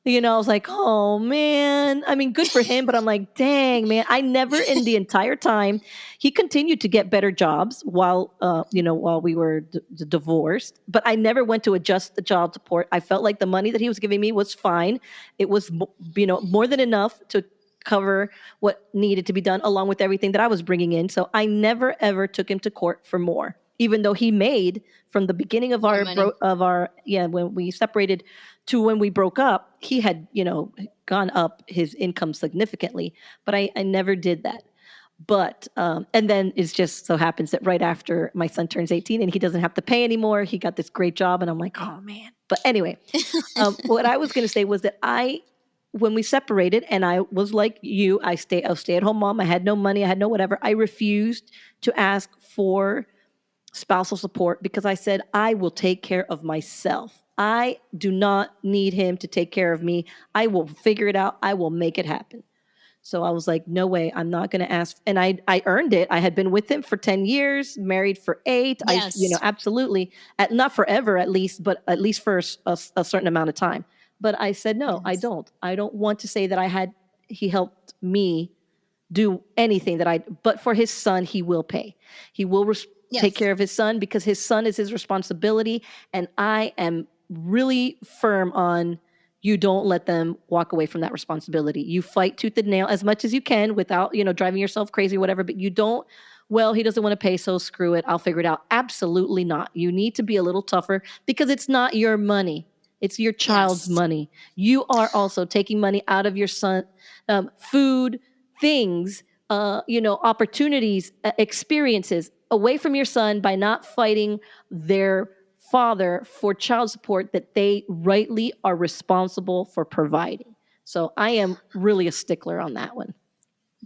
I was like, oh man. I mean, good for him, but I'm like, dang, man. I never, in the entire time, he continued to get better jobs while we were divorced, but I never went to adjust the child support. I felt like the money that he was giving me was fine. It was, more than enough to cover what needed to be done, along with everything that I was bringing in. So I never ever took him to court for more, even though he made, from the beginning of More money. when we separated to when we broke up, he had, gone up his income significantly, but I never did that. But and then it just so happens that right after my son turns 18 and he doesn't have to pay anymore, he got this great job, and I'm like, oh man. But anyway, what I was going to say was that when we separated, and I was like you, I stay a stay-at-home mom. I had no money, I had no whatever. I refused to ask for spousal support because I said, I will take care of myself. I do not need him to take care of me. I will figure it out. I will make it happen. So I was like, no way, I'm not going to ask. And I earned it. I had been with him for 10 years, married for 8. Yes. Absolutely, not forever at least, but at least for a certain amount of time. But I said, no, I Yes. don't. I don't want to say that he helped me do anything but for his son, he will pay. He will take Yes. care of his son, because his son is his responsibility. And I am really firm on, you don't let them walk away from that responsibility. You fight tooth and nail as much as you can without, driving yourself crazy, whatever, but you don't, well, he doesn't want to pay, so screw it. I'll figure it out. Absolutely not. You need to be a little tougher, because it's not your money. It's your child's Yes. money. You are also taking money out of your son, food, things, opportunities, experiences away from your son by not fighting their father for child support that they rightly are responsible for providing. So I am really a stickler on that one.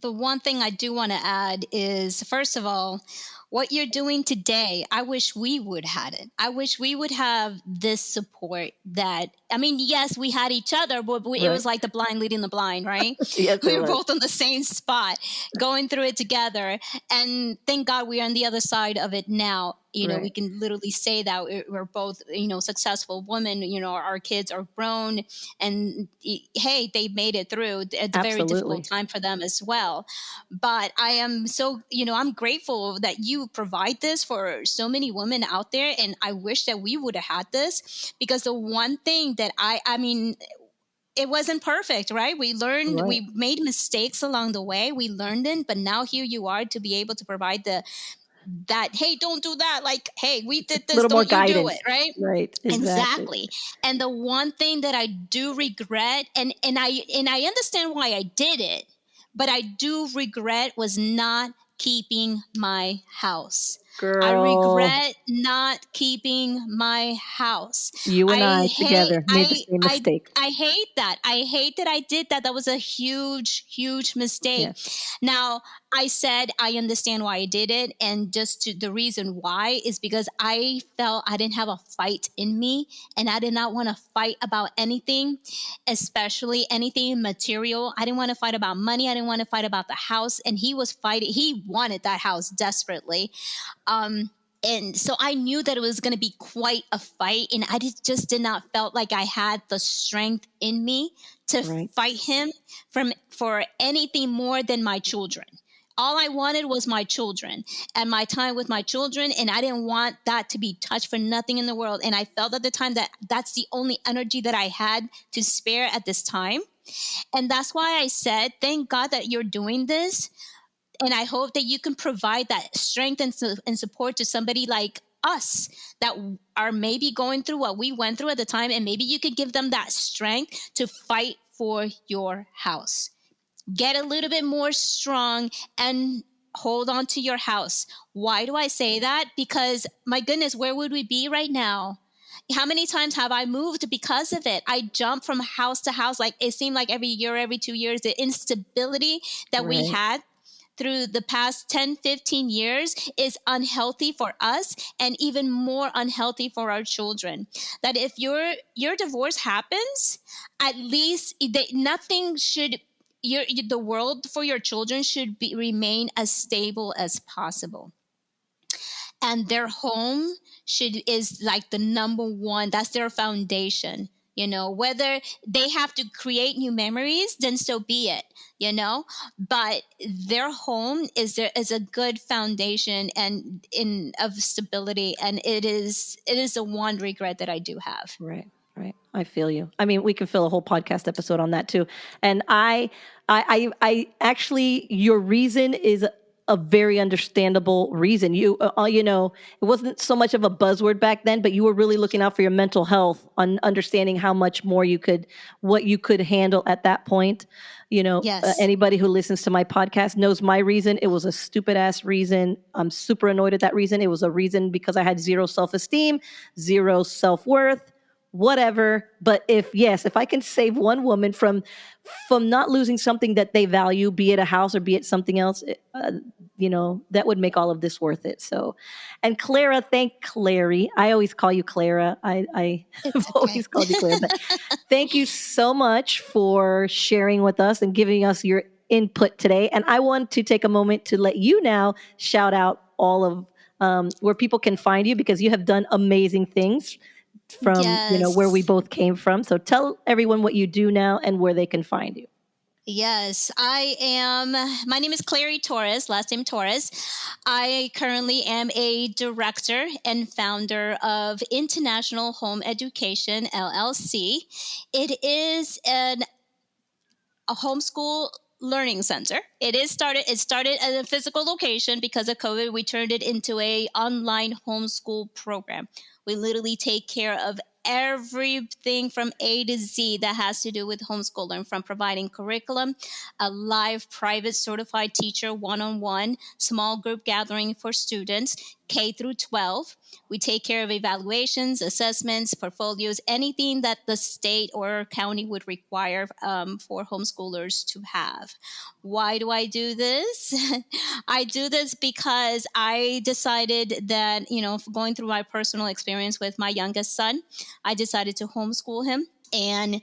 The one thing I do want to add is, first of all, what you're doing today, I wish we would had it. I wish we would have this support that, I mean, yes, we had each other, but it Right. was like the blind leading the blind, right? Yes, it We were was. both on the same spot, going through it together. And thank God we're on the other side of it now. You know, we Right. can literally say that we're both, successful women. Our kids are grown, and hey, they made it through a very difficult Absolutely. time for them as well. But I am so, I'm grateful that you provide this for so many women out there. And I wish that we would have had this, because the one thing that I mean, it wasn't perfect, right? We learned, Right. we made mistakes along the way. We learned it, but now here you are to be able to provide that, hey, don't do that. Like, hey, we did A this, little more don't you do it, guidance. right? Right. Exactly. Exactly. And the one thing that I do regret, and I understand why I did it, but I do regret, was not keeping my house. I Girl, regret not keeping my house. you and I I hate together made the same mistake. I hate that. I hate that I did that. That was a huge, huge mistake. Yes. Now, I said I understand why I did it, and the reason why is because I felt I didn't have a fight in me, and I did not want to fight about anything, especially anything material. I didn't want to fight about money. I didn't want to fight about the house, and he was fighting. He wanted that house desperately. Um, and so I knew that it was going to be quite a fight, and just did not felt like I had the strength in me to Right. fight him for anything more than my children. All I wanted was my children and my time with my children, and I didn't want that to be touched for nothing in the world. And I felt at the time that that's the only energy that I had to spare at this time. And that's why I said, thank God that you're doing this, and I hope that you can provide that strength and support to somebody like us that are maybe going through what we went through at the time, and maybe you could give them that strength to fight for your house. Get a little bit more strong and hold on to your house. Why do I say that? Because my goodness, where would we be right now? How many times have I moved because of it? I jumped from house to house. Like, it seemed like every year, every 2 years, the instability that we Right. had through the past 10, 15 years is unhealthy for us, and even more unhealthy for our children. That if your divorce happens, at least nothing should, the world for your children should remain as stable as possible, and their home is like the number one. That's their foundation. Whether they have to create new memories, then so be it. But their home is a good foundation and in of stability, and it is the one regret that I do have. Right. Right. I feel you. I mean, we can fill a whole podcast episode on that too. And I actually, your reason is a very understandable reason. It wasn't so much of a buzzword back then, but you were really looking out for your mental health, on understanding how much more what you could handle at that point. Yes. Anybody who listens to my podcast knows my reason. It was a stupid ass reason. I'm super annoyed at that reason. It was a reason because I had zero self-esteem, zero self-worth, whatever. But if I can save one woman from not losing something that they value, be it a house or be it something else, that would make all of this worth it. So, and Clara, thank Clary. I always call you Clara. I have It's okay. always called you Clara, but thank you so much for sharing with us and giving us your input today. And I want to take a moment to let you now shout out all of where people can find you, because you have done amazing things from where we Yes. both came from. So tell everyone what you do now and where they can find you. Yes, I am. My name is Clary Torres, last name Torres. I currently am a director and founder of International Home Education LLC. It is a homeschool learning center. It started at a physical location. Because of COVID, we turned it into a online homeschool program. We literally take care of everything from A to Z that has to do with homeschooling, from providing curriculum, a live private certified teacher one-on-one, small group gathering for students, K through 12. We take care of evaluations, assessments, portfolios, anything that the state or county would require for homeschoolers to have. Why do I do this? I do this because I decided that, going through my personal experience with my youngest son, I decided to homeschool him. And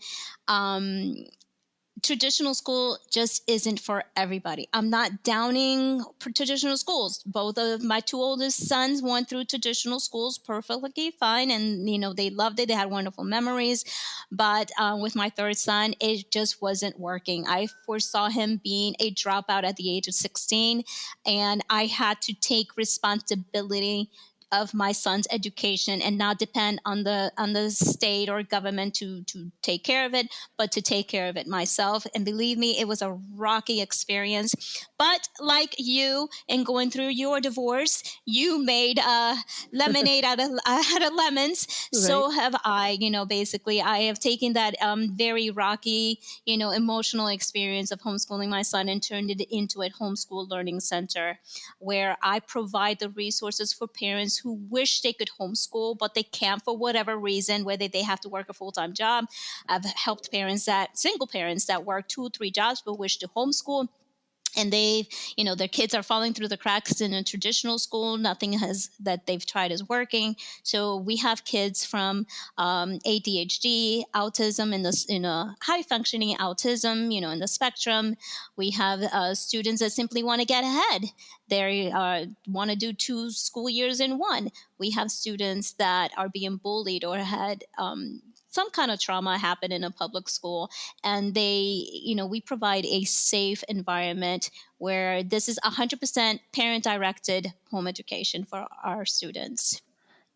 traditional school just isn't for everybody. I'm not downing traditional schools. Both of my two oldest sons went through traditional schools perfectly fine, and they loved it. They had wonderful memories. But with my third son, it just wasn't working. I foresaw him being a dropout at the age of 16, and I had to take responsibility of my son's education and not depend on the state or government to take care of it, but to take care of it myself. And believe me, it was a rocky experience. But like you, in going through your divorce, you made lemonade out of lemons. Right. So have I. Basically, I have taken that very rocky, emotional experience of homeschooling my son and turned it into a homeschool learning center where I provide the resources for parents who wish they could homeschool, but they can't for whatever reason, whether they have to work a full-time job. I've helped single parents that work 2-3 jobs but wish to homeschool. And their kids are falling through the cracks in a traditional school. Nothing that they've tried is working. So we have kids from ADHD, autism, in a high functioning autism, in the spectrum. We have students that simply want to get ahead. They want to do 2 school years in one. We have students that are being bullied or had some kind of trauma happen in a public school, and we provide a safe environment where this is 100% parent directed home education for our students.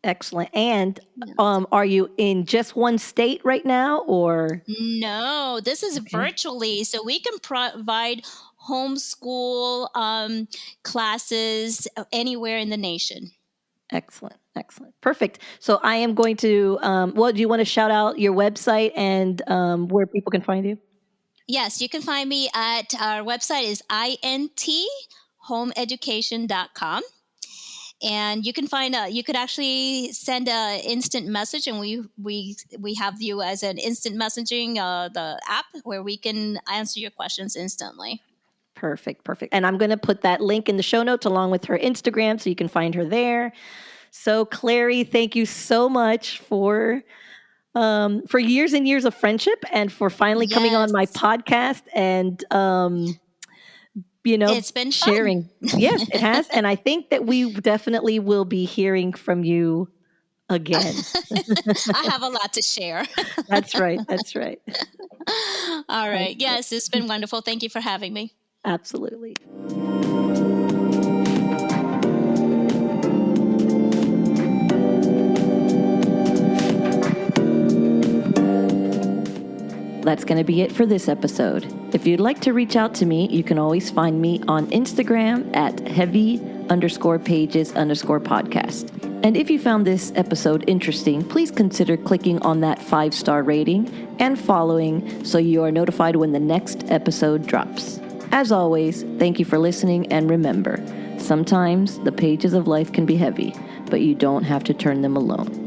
Excellent. And Yeah. are you in just one state right now, or? No, this is virtually, so we can provide homeschool classes anywhere in the nation. Excellent. Perfect. So I am going to, do you want to shout out your website and where people can find you? Yes, you can find me at our website is inthomeeducation.com. And you can you could actually send an instant message, and we have you as an instant messaging, the app where we can answer your questions instantly. Perfect. And I'm going to put that link in the show notes along with her Instagram so you can find her there. So Clary, thank you so much for years and years of friendship and for finally coming on my podcast and, it's been sharing. Yes, it has. And I think that we definitely will be hearing from you again. I have a lot to share. That's right. All right. Yes, it's been wonderful. Thank you for having me. Absolutely. That's going to be it for this episode. If you'd like to reach out to me, you can always find me on Instagram at heavy_pages_podcast. And if you found this episode interesting, please consider clicking on that 5-star rating and following so you are notified when the next episode drops. As always, thank you for listening, and remember, sometimes the pages of life can be heavy, but you don't have to turn them alone.